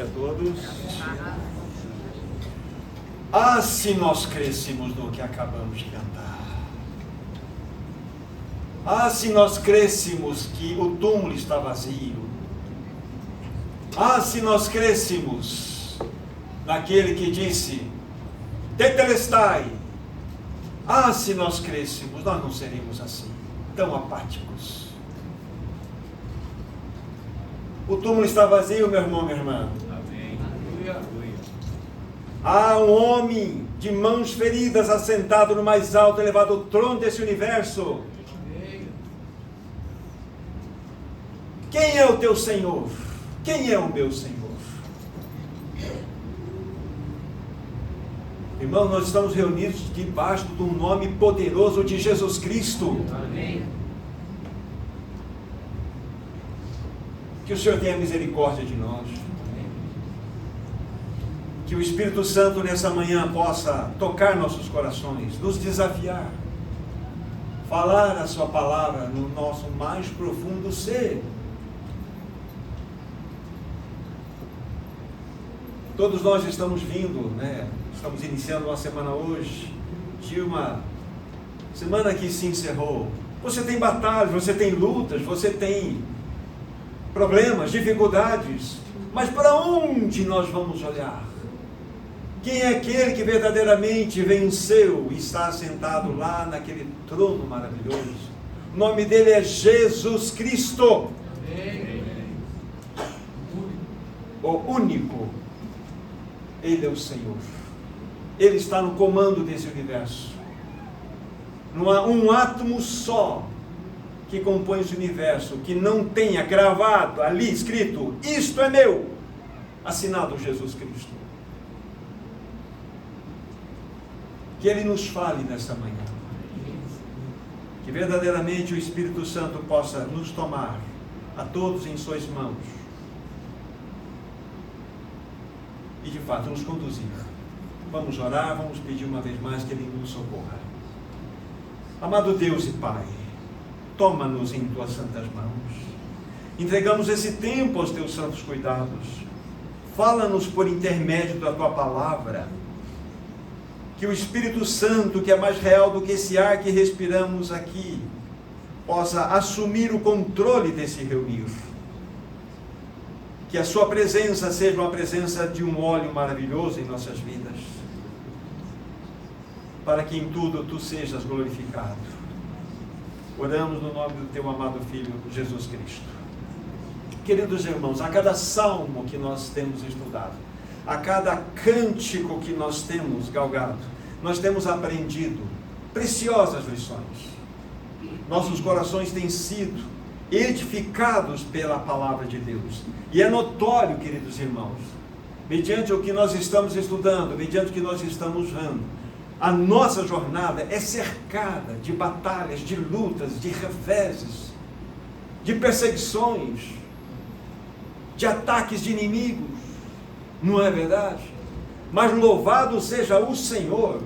A todos. Ah, se nós crêssemos no que acabamos de cantar. Ah, se nós crêssemos que o túmulo está vazio. Ah, se nós crêssemos naquele que disse Tetelestai. Ah, se nós crêssemos, nós não seríamos assim, tão apáticos. O túmulo está vazio, meu irmão, minha irmã. Amém. Há um homem de mãos feridas assentado no mais alto e elevado trono desse universo. Quem é o teu Senhor? Quem é o meu Senhor? Irmão, nós estamos reunidos debaixo do nome poderoso de Jesus Cristo. Amém. Que o Senhor tenha misericórdia de nós. Que o Espírito Santo nessa manhã possa tocar nossos corações, nos desafiar, falar a sua palavra no nosso mais profundo ser. Todos nós estamos vindo, estamos iniciando uma semana hoje, de uma semana que se encerrou. Você tem batalhas, você tem lutas, você tem problemas, dificuldades, mas para onde nós vamos olhar? Quem é aquele que verdadeiramente venceu e está sentado lá naquele trono maravilhoso? O nome dele é Jesus Cristo. Amém. O único. Ele é o Senhor. Ele está no comando desse universo. Não há um átomo só que compõe esse universo que não tenha gravado ali escrito: isto é meu, assinado Jesus Cristo. Que Ele nos fale nessa manhã, que verdadeiramente o Espírito Santo possa nos tomar a todos em suas mãos e de fato nos conduzir. Vamos orar, vamos pedir uma vez mais que Ele nos socorra. Amado Deus e Pai, toma-nos em Tuas santas mãos. Entregamos esse tempo aos Teus santos cuidados. Fala-nos por intermédio da Tua palavra. Que o Espírito Santo, que é mais real do que esse ar que respiramos aqui, possa assumir o controle desse reunir. Que a Sua presença seja uma presença de um óleo maravilhoso em nossas vidas, para que em tudo Tu sejas glorificado. Oramos no nome do Teu amado Filho, Jesus Cristo. Queridos irmãos, a cada salmo que nós temos estudado, a cada cântico que nós temos galgado, nós temos aprendido preciosas lições. Nossos corações têm sido edificados pela palavra de Deus. E é notório, queridos irmãos, mediante o que nós estamos estudando, mediante o que nós estamos vendo, a nossa jornada é cercada de batalhas, de lutas, de reveses, de perseguições, de ataques de inimigos. Não é verdade? Mas louvado seja o Senhor,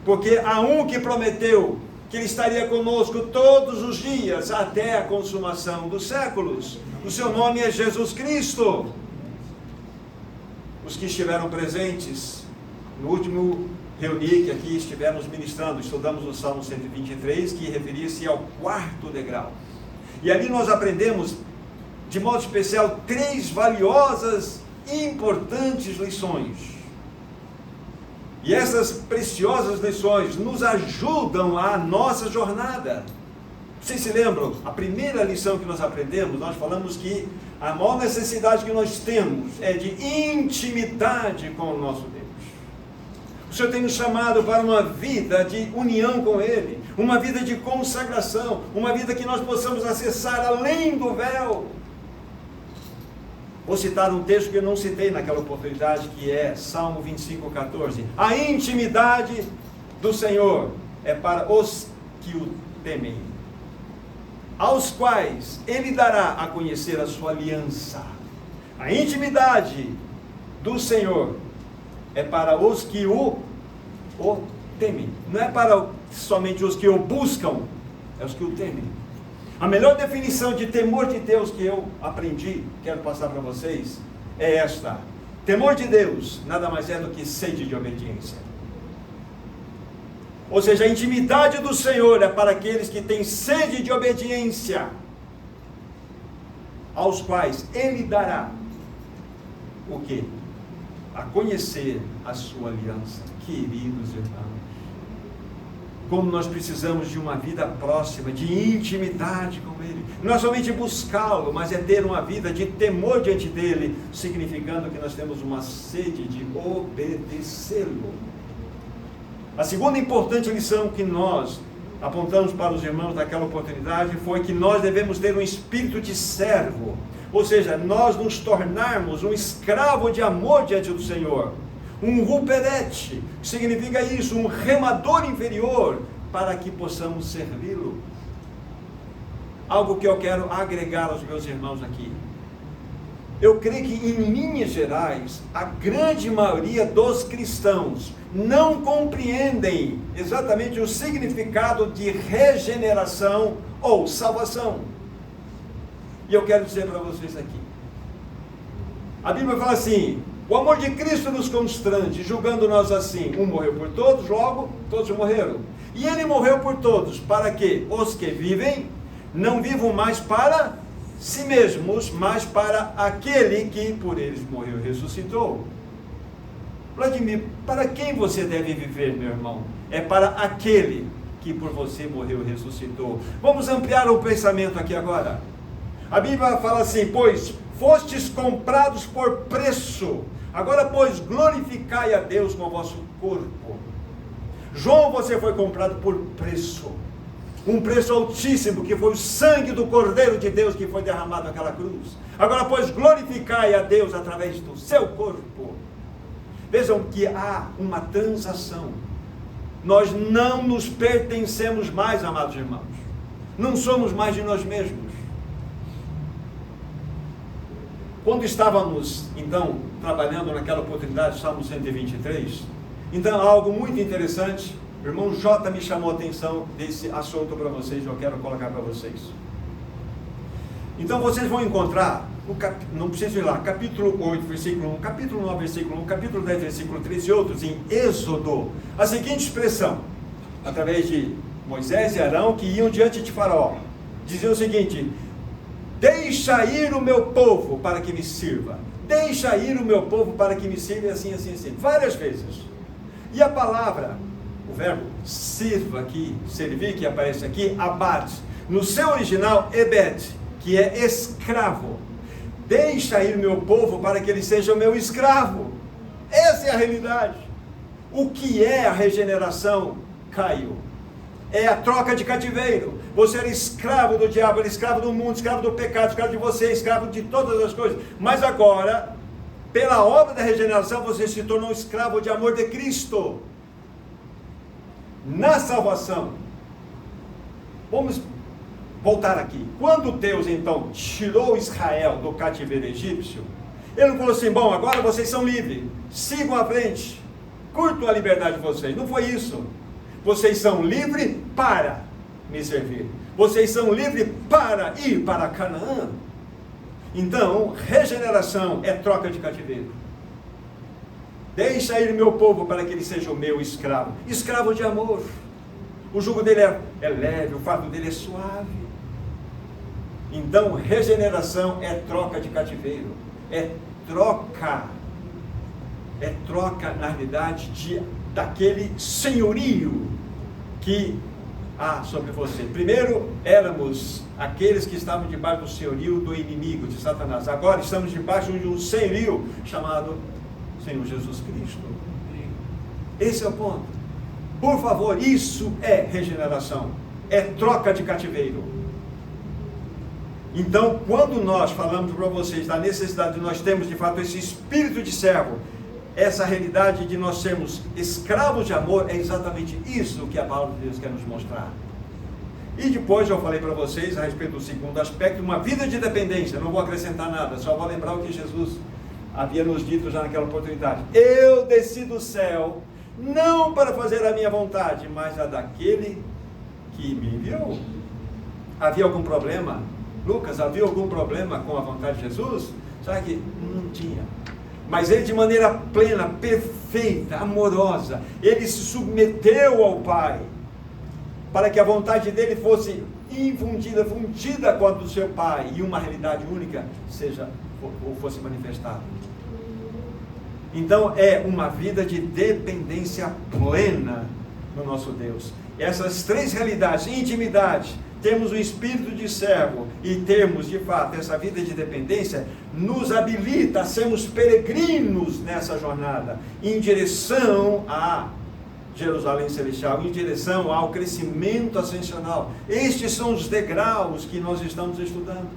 porque há um que prometeu que Ele estaria conosco todos os dias até a consumação dos séculos. O seu nome é Jesus Cristo. Os que estiveram presentes no último reunir que aqui estivemos ministrando, estudamos o Salmo 123, que referia-se ao quarto degrau. E ali nós aprendemos, de modo especial, 3 valiosas e importantes lições. E essas preciosas lições nos ajudam a nossa jornada. Vocês se lembram? A primeira lição que nós aprendemos, nós falamos que a maior necessidade que nós temos é de intimidade com o nosso Deus. O Senhor tem nos chamado para uma vida de união com Ele, uma vida de consagração, uma vida que nós possamos acessar além do véu. Vou citar um texto que eu não citei naquela oportunidade, que é Salmo 25:14. A intimidade do Senhor é para os que o temem, aos quais Ele dará a conhecer a sua aliança. A intimidade do Senhor é para os que o temem. Não é para somente os que o buscam, é os que o temem. A melhor definição de temor de Deus que eu aprendi, quero passar para vocês, é esta: Temor de Deus nada mais é do que sede de obediência. Ou seja, a intimidade do Senhor é para aqueles que têm sede de obediência, aos quais Ele dará o quê? A conhecer a sua aliança. Queridos irmãos, como nós precisamos de uma vida próxima, de intimidade com Ele. Não é somente buscá-lo, mas é ter uma vida de temor diante dEle, significando que nós temos uma sede de obedecê-lo. A segunda importante lição que nós apontamos para os irmãos naquela oportunidade foi que nós devemos ter um espírito de servo, ou seja, nós nos tornarmos um escravo de amor diante do Senhor, um ruperete, que significa isso, um remador inferior, para que possamos servi-lo. Algo que eu quero agregar aos meus irmãos aqui. Eu creio que, em linhas gerais, a grande maioria dos cristãos não compreendem exatamente o significado de regeneração ou salvação. E eu quero dizer para vocês aqui. A Bíblia fala assim: o amor de Cristo nos constrange, julgando nós assim: um morreu por todos, logo todos morreram. E Ele morreu por todos, para que os que vivem não vivam mais para si mesmos, mas para aquele que por eles morreu e ressuscitou. Vladimir, para quem você deve viver, meu irmão? É para aquele que por você morreu e ressuscitou. Vamos ampliar o pensamento aqui agora. A Bíblia fala assim: pois fostes comprados por preço, agora pois glorificai a Deus com o vosso corpo. João, você foi comprado por preço, um preço altíssimo, que foi o sangue do Cordeiro de Deus que foi derramado naquela cruz. Agora pois glorificai a Deus através do seu corpo. Vejam que há uma transação. Nós não nos pertencemos mais, amados irmãos. Não somos mais de nós mesmos. Quando estávamos, então, trabalhando naquela oportunidade, Salmo 123, então, algo muito interessante, o irmão J me chamou a atenção desse assunto para vocês, eu quero colocar para vocês. Então, vocês vão encontrar, não preciso ir lá, capítulo 8, versículo 1, capítulo 9, versículo 1, capítulo 10, versículo 3 e outros, em Êxodo, a seguinte expressão, através de Moisés e Arão, que iam diante de Faraó, diziam o seguinte: deixa ir o meu povo para que me sirva, deixa ir o meu povo para que me sirva, assim, assim, assim, várias vezes. E a palavra, o verbo sirva aqui, servir, que aparece aqui, abad, no seu original, ebed, que é escravo. Deixa ir o meu povo para que ele seja o meu escravo. Essa é a realidade. O que é a regeneração, Caio? É a troca de cativeiro. Você era escravo do diabo, era escravo do mundo, escravo do pecado, escravo de você, escravo de todas as coisas. Mas agora, pela obra da regeneração, você se tornou um escravo de amor de Cristo. Na salvação, vamos voltar aqui. Quando Deus então tirou Israel do cativeiro egípcio, Ele não falou assim: bom, agora vocês são livres, sigam à frente, curtam a liberdade de vocês. Não foi isso. Vocês são livres para me servir. Vocês são livres para ir para Canaã. Então, regeneração é troca de cativeiro. Deixa ir meu povo para que ele seja o meu escravo. Escravo de amor. O jugo dele é leve, o fardo dele é suave. Então, regeneração é troca de cativeiro. É troca, na realidade, daquele senhorio que há sobre você. Primeiro, éramos aqueles que estavam debaixo do senhorio do inimigo, de Satanás. Agora estamos debaixo de um senhorio chamado Senhor Jesus Cristo. Esse é o ponto. Por favor, isso é regeneração. É troca de cativeiro. Então, quando nós falamos para vocês da necessidade de nós termos de fato esse espírito de servo, essa realidade de nós sermos escravos de amor, é exatamente isso que a palavra de Deus quer nos mostrar. E depois eu falei para vocês a respeito do segundo aspecto, uma vida de dependência. Não vou acrescentar nada, só vou lembrar o que Jesus havia nos dito já naquela oportunidade. Eu desci do céu, não para fazer a minha vontade, mas a daquele que me enviou. Havia algum problema? Lucas, havia algum problema com a vontade de Jesus? Sabe que não tinha. Mas ele, de maneira plena, perfeita, amorosa, ele se submeteu ao Pai, para que a vontade dele fosse fundida com a do seu Pai, e uma realidade única fosse manifestada. Então é uma vida de dependência plena no nosso Deus. Essas três realidades: intimidade, temos o espírito de servo e temos de fato essa vida de dependência, nos habilita a sermos peregrinos nessa jornada, em direção a Jerusalém Celestial, em direção ao crescimento ascensional. Estes são os degraus que nós estamos estudando,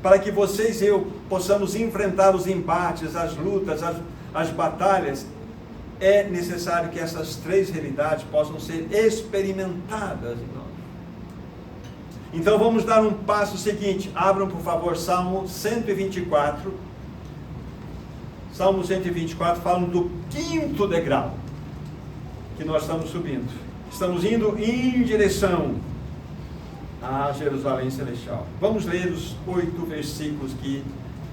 para que vocês e eu possamos enfrentar os embates, as lutas, as batalhas. É necessário que essas três realidades possam ser experimentadas em nós. Então vamos dar um passo seguinte. Abram, por favor, Salmo 124. Salmo 124 fala do quinto degrau que nós estamos subindo. Estamos indo em direção a Jerusalém Celestial. Vamos ler os 8 versículos que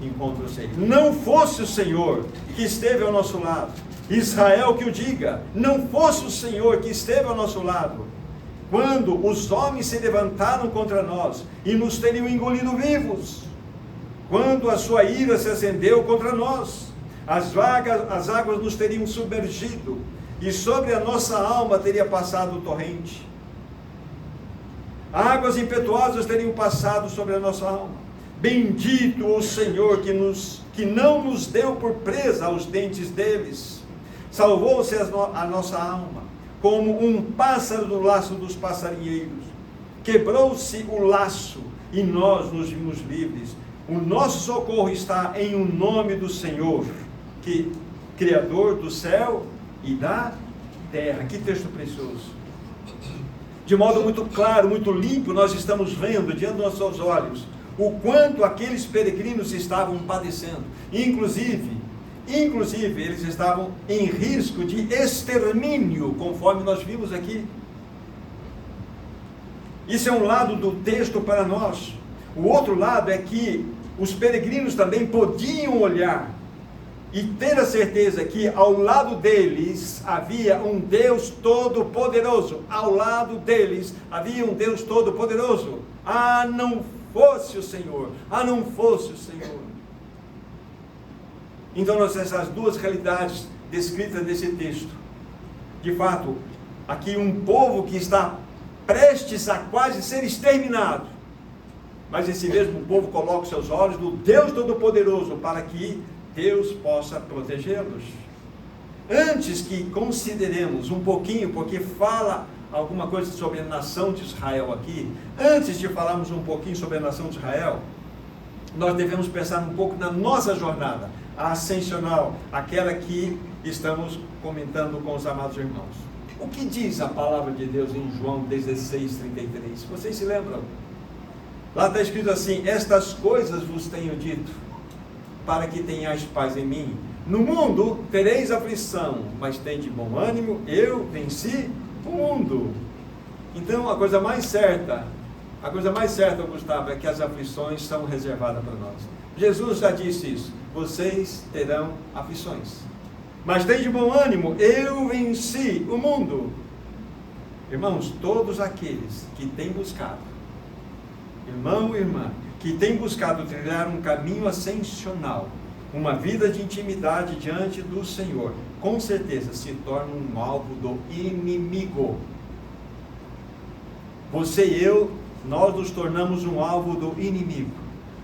encontram-se aí. Não fosse o Senhor que esteve ao nosso lado, Israel que o diga, não fosse o Senhor que esteve ao nosso lado, quando os homens se levantaram contra nós e nos teriam engolido vivos, quando a sua ira se acendeu contra nós, as águas nos teriam submergido, e sobre a nossa alma teria passado o torrente. Águas impetuosas teriam passado sobre a nossa alma. Bendito o Senhor que não nos deu por presa aos dentes deles. Salvou-se a nossa alma, como um pássaro do laço dos passarinheiros. Quebrou-se o laço e nós nos vimos livres. O nosso socorro está em o nome do Senhor, que Criador do céu e da terra. Que texto precioso! De modo muito claro, muito limpo, nós estamos vendo diante dos nossos olhos o quanto aqueles peregrinos estavam padecendo. Inclusive eles estavam em risco de extermínio, conforme nós vimos aqui. Isso é um lado do texto para nós. O outro lado é que os peregrinos também podiam olhar e ter a certeza que ao lado deles havia um Deus Todo-Poderoso. Ao lado deles havia um Deus Todo-Poderoso. Ah, não fosse o Senhor! Ah, não fosse o Senhor! Então nós temos essas duas realidades descritas nesse texto. De fato, aqui um povo que está prestes a quase ser exterminado, mas esse mesmo povo coloca os seus olhos no Deus Todo-Poderoso para que Deus possa protegê-los. Antes que consideremos um pouquinho, porque fala alguma coisa sobre a nação de Israel aqui, antes de falarmos um pouquinho sobre a nação de Israel, nós devemos pensar um pouco na nossa jornada, a ascensional, aquela que estamos comentando com os amados irmãos. O que diz a palavra de Deus em João 16:33? Vocês se lembram? Lá está escrito assim: estas coisas vos tenho dito, para que tenhais paz em mim. No mundo tereis aflição, mas tende bom ânimo, eu venci o mundo. Então a coisa mais certa, Gustavo, é que as aflições são reservadas para nós. Jesus já disse isso: vocês terão aflições, mas tende bom ânimo, eu venci o mundo. Irmãos, todos aqueles que têm buscado, irmão e irmã, que tem buscado trilhar um caminho ascensional, uma vida de intimidade diante do Senhor, com certeza se torna um alvo do inimigo. Você e eu, nós nos tornamos um alvo do inimigo.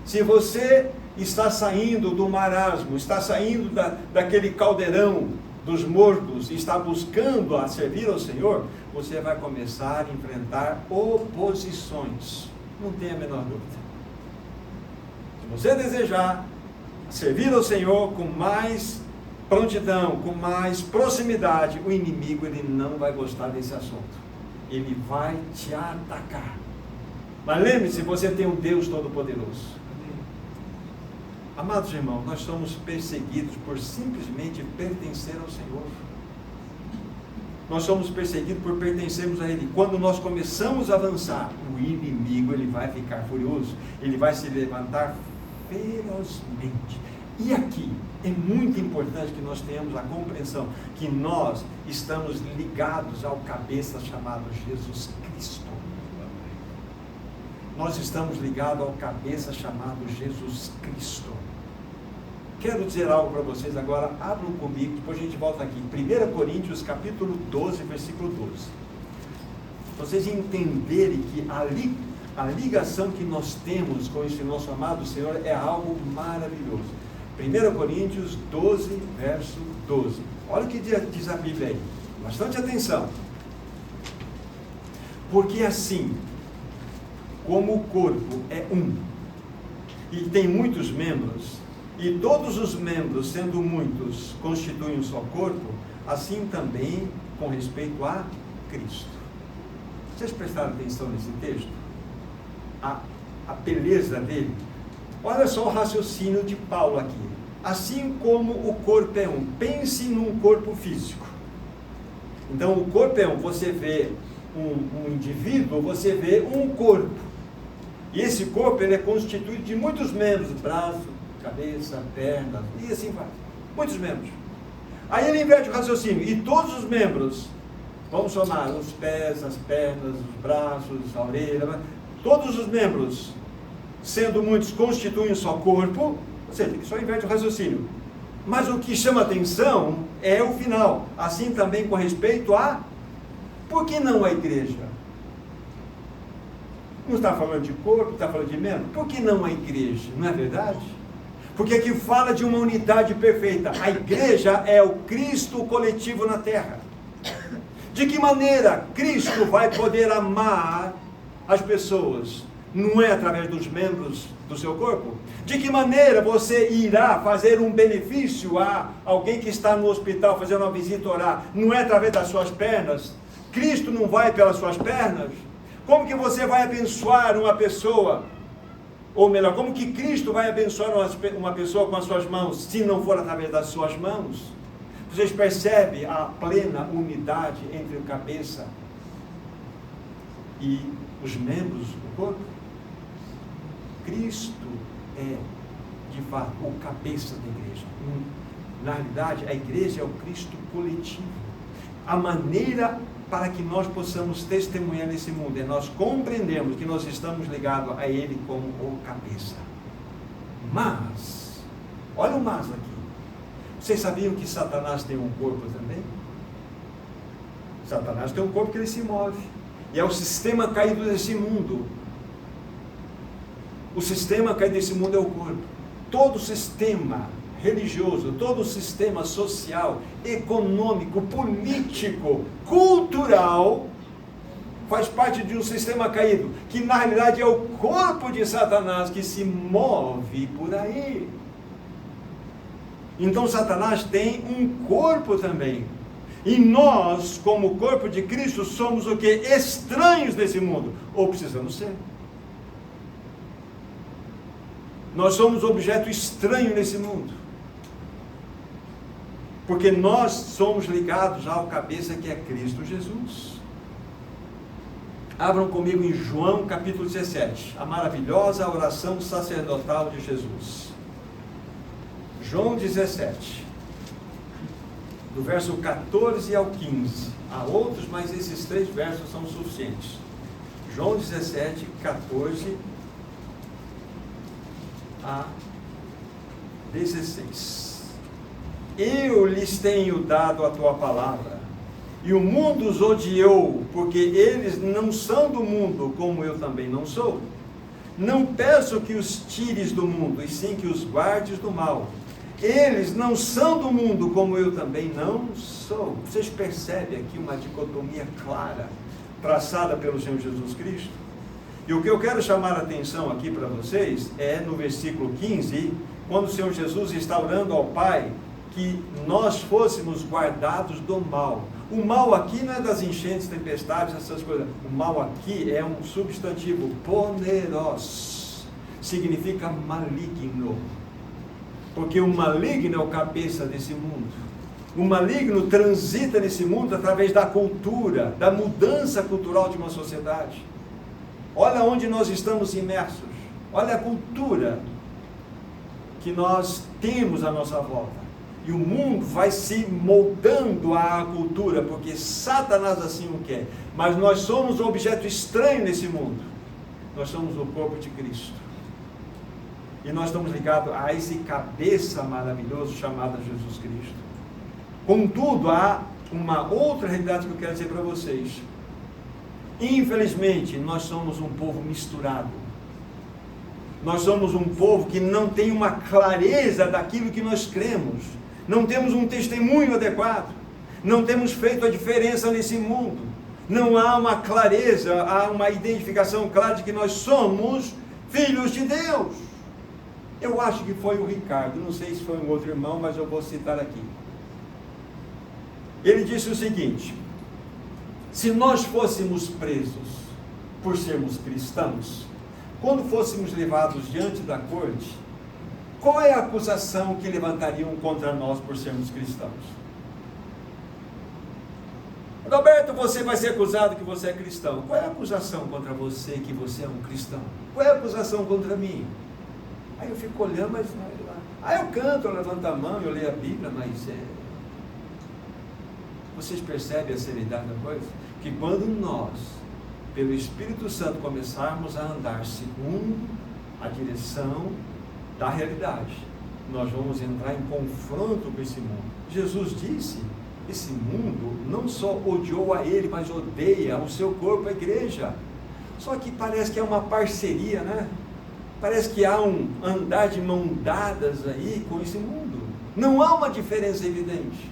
Se você está saindo do marasmo, está saindo daquele caldeirão dos mortos, e está buscando a servir ao Senhor, você vai começar a enfrentar oposições. Não tenha a menor dúvida. Se você desejar servir ao Senhor com mais prontidão, com mais proximidade, o inimigo ele não vai gostar desse assunto. Ele vai te atacar. Mas lembre-se, você tem um Deus Todo-Poderoso. Amados irmãos, nós somos perseguidos por simplesmente pertencer ao Senhor. Nós somos perseguidos por pertencermos a Ele. Quando nós começamos a avançar, o inimigo ele vai ficar furioso. Ele vai se levantar ferozmente. E aqui, É muito importante que nós tenhamos a compreensão que nós estamos ligados ao cabeça chamado Jesus Cristo. Nós estamos ligados ao cabeça chamado Jesus Cristo. Quero dizer algo para vocês agora, abram comigo, depois a gente volta aqui. 1 Coríntios capítulo 12, versículo 12. Vocês entenderem que a ligação que nós temos com esse nosso amado Senhor é algo maravilhoso. 1 Coríntios 12, verso 12. Olha o que diz a Bíblia aí. Bastante atenção. Porque assim, como o corpo é um, e tem muitos membros, e todos os membros, sendo muitos, constituem um só corpo, assim também com respeito a Cristo. Vocês prestaram atenção nesse texto? A beleza dele? Olha só o raciocínio de Paulo aqui. Assim como o corpo é um, pense num corpo físico. Então o corpo é um, você vê um indivíduo, você vê um corpo. E esse corpo ele é constituído de muitos membros, braço, cabeça, pernas, e assim vai. Muitos membros. Aí ele inverte o raciocínio, e todos os membros, vamos somar os pés, as pernas, os braços, a orelha, todos os membros, sendo muitos, constituem um só corpo, ou seja, só inverte o raciocínio. Mas o que chama atenção é o final, assim também com respeito a, por que não a igreja? Não está falando de corpo, está falando de membro, por que não a igreja? Não é verdade? Porque aqui fala de uma unidade perfeita. A igreja é o Cristo coletivo na terra. De que maneira Cristo vai poder amar as pessoas? Não é através dos membros do seu corpo? De que maneira você irá fazer um benefício a alguém que está no hospital fazendo uma visita orar? Não é através das suas pernas? Cristo não vai pelas suas pernas? Como que você vai abençoar uma pessoa? Ou melhor, como que Cristo vai abençoar uma pessoa com as suas mãos, se não for através das suas mãos? Vocês percebem a plena unidade entre o cabeça e os membros do corpo? Cristo é, de fato, o cabeça da igreja. Na realidade, a igreja é o Cristo coletivo. A maneira para que nós possamos testemunhar nesse mundo é nós compreendermos que nós estamos ligados a Ele como o cabeça. Mas, olha o mas aqui. Vocês sabiam que Satanás tem um corpo também? Satanás tem um corpo que ele se move. E é o sistema caído desse mundo. O sistema caído desse mundo é o corpo. Todo sistema religioso, todo sistema social, econômico, político, cultural, faz parte de um sistema caído, que na realidade é o corpo de Satanás que se move por aí. Então Satanás tem um corpo também. E nós, como corpo de Cristo, somos o que? Estranhos desse mundo. Ou precisamos ser. Nós somos objeto estranho nesse mundo. Porque nós somos ligados ao cabeça que é Cristo Jesus. Abram comigo em João capítulo 17, a maravilhosa oração sacerdotal de Jesus. João 17, do verso 14 ao 15. Há outros, mas esses 3 versos são suficientes. João 17, 14 a 16. Eu lhes tenho dado a tua palavra, e o mundo os odiou, porque eles não são do mundo, como eu também não sou. Não peço que os tires do mundo, e sim que os guardes do mal. Eles não são do mundo, como eu também não sou. Vocês percebem aqui uma dicotomia clara, traçada pelo Senhor Jesus Cristo? E o que eu quero chamar a atenção aqui para vocês, é no versículo 15, quando o Senhor Jesus está orando ao Pai, que nós fôssemos guardados do mal. O mal aqui não é das enchentes, tempestades, essas coisas. O mal aqui é um substantivo, poneros, significa maligno. Porque o maligno é o cabeça desse mundo. O maligno transita nesse mundo através da cultura, da mudança cultural de uma sociedade. Olha onde nós estamos imersos. Olha a cultura. que nós temos à nossa volta. E o mundo vai se moldando à cultura, porque Satanás assim o quer. Mas nós somos um objeto estranho nesse mundo. Nós somos o corpo de Cristo. E nós estamos ligados a esse cabeça maravilhoso chamado Jesus Cristo. Contudo, há uma outra realidade que eu quero dizer para vocês. Infelizmente, nós somos um povo misturado. Nós somos um povo que não tem uma clareza daquilo que nós cremos. Não temos um testemunho adequado. Não temos feito a diferença nesse mundo. Não há uma clareza, há uma identificação clara de que nós somos filhos de Deus. Eu acho que foi o Ricardo, não sei se foi um outro irmão, mas eu vou citar aqui. Ele disse o seguinte: se nós fôssemos presos por sermos cristãos, quando fôssemos levados diante da corte, qual é a acusação que levantariam contra nós por sermos cristãos? Roberto, você vai ser acusado que você é cristão. Qual é a acusação contra você que você é um cristão? Qual é a acusação contra mim? Aí eu fico olhando, mas... eu canto, eu levanto a mão, eu leio a Bíblia, mas vocês percebem a seriedade da coisa? Que quando nós, pelo Espírito Santo, começarmos a andar segundo a direção da realidade, nós vamos entrar em confronto com esse mundo. Jesus disse, esse mundo não só odiou a ele, mas odeia o seu corpo, a igreja. Só que parece que é uma parceria, né? Parece que há um andar de mão dadas aí com esse mundo. Não há uma diferença evidente.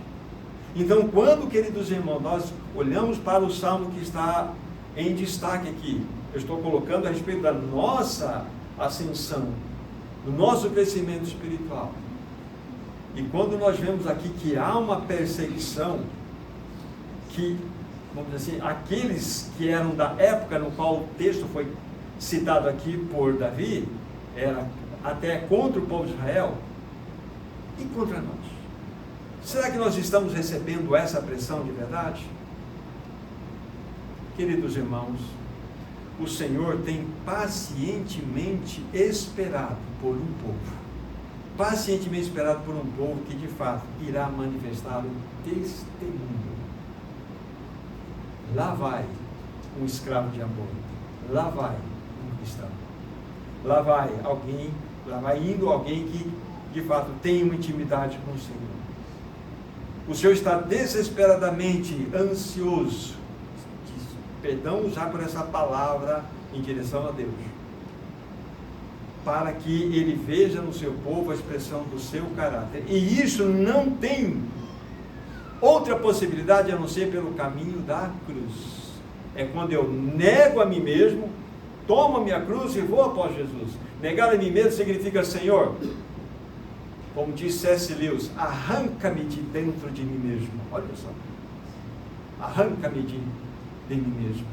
Então, quando, queridos irmãos, nós olhamos para o salmo que está em destaque aqui, eu estou colocando a respeito da nossa ascensão, do nosso crescimento espiritual. E quando nós vemos aqui que há uma perseguição, que, vamos dizer assim, aqueles que eram da época no qual o texto foi citado aqui por Davi, era até contra o povo de Israel, e contra nós. Será que nós estamos recebendo essa pressão de verdade? Queridos irmãos, o Senhor tem pacientemente esperado por um povo. Pacientemente esperado por um povo que de fato irá manifestar o testemunho. Lá vai um escravo de amor. Lá vai um cristão. Lá vai indo alguém que de fato tem uma intimidade com o Senhor. O Senhor está desesperadamente ansioso, perdão usar por essa palavra em direção a Deus, para que Ele veja no seu povo a expressão do seu caráter. E isso não tem outra possibilidade a não ser pelo caminho da cruz. É quando eu nego a mim mesmo, tomo a minha cruz e vou após Jesus. Negar a mim mesmo significa, Senhor, como diz C.S. Lewis, arranca-me de dentro de mim mesmo. Olha só, arranca-me de mim mesmo,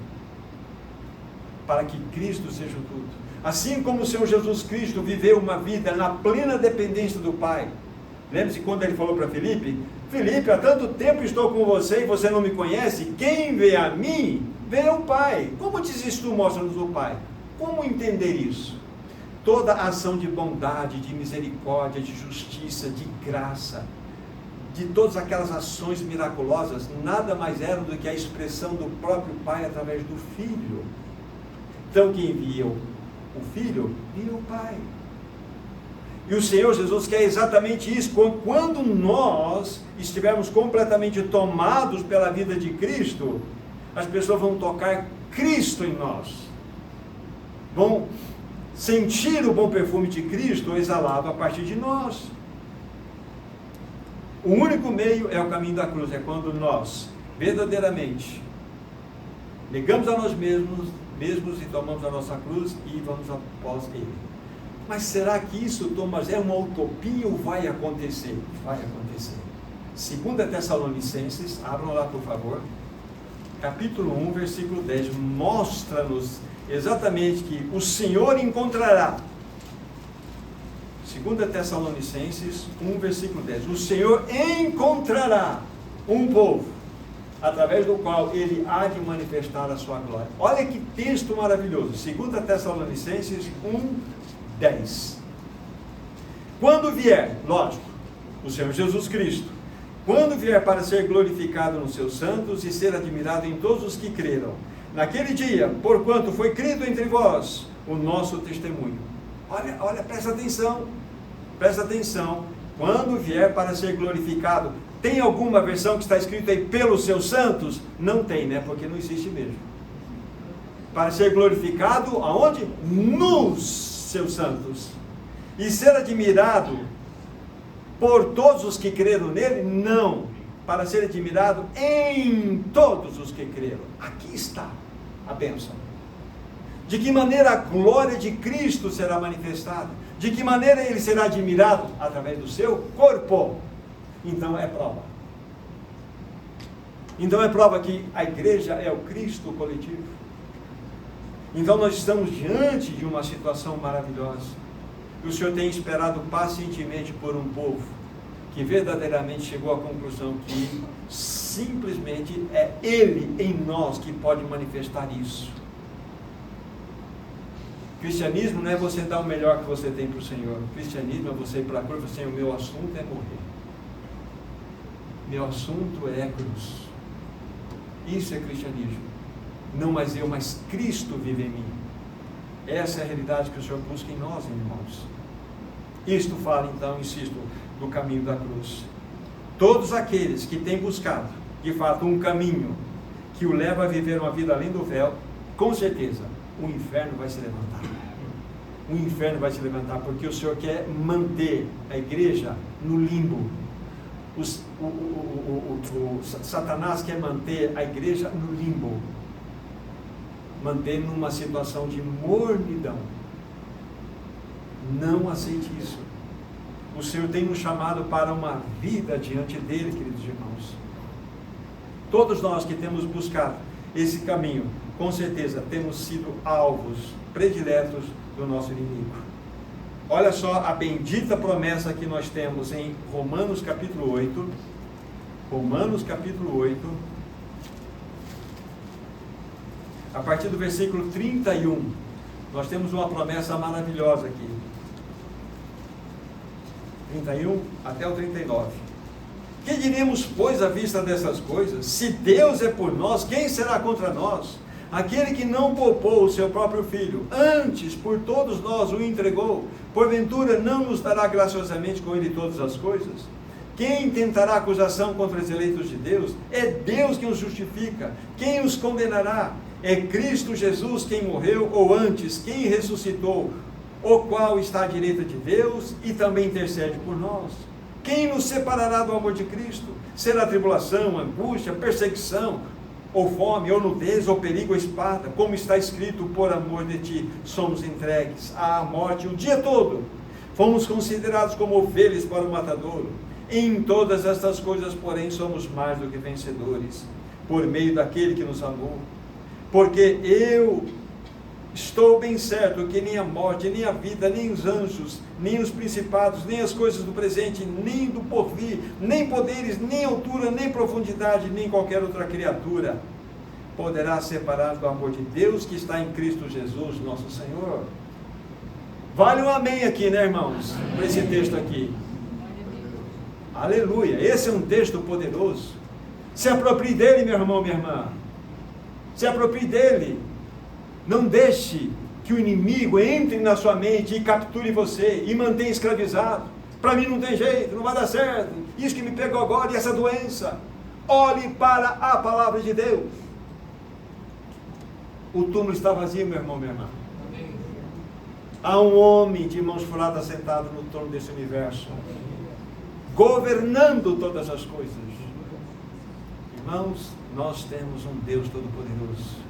para que Cristo seja tudo. Assim como o Senhor Jesus Cristo viveu uma vida na plena dependência do Pai. Lembre-se quando ele falou para Filipe: Filipe, há tanto tempo estou com você e você não me conhece. Quem vê a mim, vê o Pai. Como dizes tu, mostra-nos o Pai? Como entender isso? Toda ação de bondade, de misericórdia, de justiça, de graça, de todas aquelas ações miraculosas, nada mais eram do que a expressão do próprio Pai através do Filho. Então quem via o Filho, via o Pai. E o Senhor Jesus quer exatamente isso. Quando nós estivermos completamente tomados pela vida de Cristo, as pessoas vão tocar Cristo em nós, vão sentir o bom perfume de Cristo exalado a partir de nós. O único meio é o caminho da cruz. É quando nós verdadeiramente negamos a nós mesmos e tomamos a nossa cruz e vamos após Ele. Mas será que isso, Thomas, é uma utopia ou vai acontecer? Vai acontecer. 2 Tessalonicenses, abram lá por favor, capítulo 1, versículo 10, mostra-nos exatamente que o Senhor encontrará. 2 Tessalonicenses 1, versículo 10. O Senhor encontrará um povo, através do qual Ele há de manifestar a sua glória. Olha que texto maravilhoso. 2 Tessalonicenses 1, 10. quando vier, lógico, o Senhor Jesus Cristo, quando vier para ser glorificado nos seus santos e ser admirado em todos os que creram, naquele dia, porquanto foi crido entre vós o nosso testemunho. Olha, presta atenção, quando vier para ser glorificado. Tem alguma versão que está escrito aí pelos seus santos? Não tem, né? Porque não existe mesmo. Para ser glorificado aonde? Nos seus santos. E ser admirado por todos os que creram nele? Não. Para ser admirado em todos os que creram. Aqui está a bênção. De que maneira a glória de Cristo será manifestada? De que maneira ele será admirado? Através do seu corpo. Então é prova. Então é prova que a igreja é o Cristo coletivo. Então nós estamos diante de uma situação maravilhosa. E o Senhor tem esperado pacientemente por um povo que verdadeiramente chegou à conclusão que simplesmente é Ele em nós que pode manifestar isso. Cristianismo não é você dar o melhor que você tem para o Senhor. Cristianismo é você ir para a cruz e falar assim: o meu assunto é morrer. Meu assunto é a cruz. Isso é cristianismo. Não mais eu, mas Cristo vive em mim. Essa é a realidade que o Senhor busca em nós, irmãos. Isto fala, então, insisto, do caminho da cruz. Todos aqueles que têm buscado, de fato, um caminho que o leva a viver uma vida além do véu, com certeza, o inferno vai se levantar. O inferno vai se levantar, porque o Senhor quer manter a igreja no limbo. Satanás quer manter a igreja no limbo, manter numa situação de mornidão. Não aceite isso. O Senhor tem nos chamado para uma vida diante dele, queridos irmãos. Todos nós que temos buscado esse caminho, com certeza temos sido alvos prediletos do nosso inimigo. Olha só a bendita promessa que nós temos em Romanos capítulo 8. Romanos capítulo 8. A partir do versículo 31. Nós temos uma promessa maravilhosa aqui. 31 até o 39. Que diremos, pois, à vista dessas coisas? Se Deus é por nós, quem será contra nós? Aquele que não poupou o seu próprio filho, antes por todos nós o entregou, porventura não nos dará graciosamente com ele todas as coisas? Quem tentará acusação contra os eleitos de Deus? É Deus quem os justifica. Quem os condenará? É Cristo Jesus quem morreu, ou antes, quem ressuscitou, o qual está à direita de Deus e também intercede por nós. Quem nos separará do amor de Cristo? Será tribulação, angústia, perseguição, ou fome, ou nudez, ou perigo, ou espada? Como está escrito, por amor de ti, somos entregues à morte o dia todo. Fomos considerados como ovelhas para o matadouro. Em todas estas coisas, porém, somos mais do que vencedores, por meio daquele que nos amou. Porque eu estou bem certo que nem a morte, nem a vida, nem os anjos, nem os principados, nem as coisas do presente, nem do porvir, nem poderes, nem altura, nem profundidade, nem qualquer outra criatura poderá separar do amor de Deus que está em Cristo Jesus, nosso Senhor. Vale um amém aqui, né, irmãos? Para esse texto aqui. Aleluia. Esse é um texto poderoso. Se aproprie dele, meu irmão, minha irmã. Se aproprie dele. Não deixe que o inimigo entre na sua mente e capture você e mantenha escravizado. Para mim não tem jeito, não vai dar certo. Isso que me pegou agora e essa doença. Olhe para a palavra de Deus. O túmulo está vazio, meu irmão, minha irmã. Há um homem de mãos furadas sentado no trono desse universo, governando todas as coisas. Irmãos, nós temos um Deus todo-poderoso.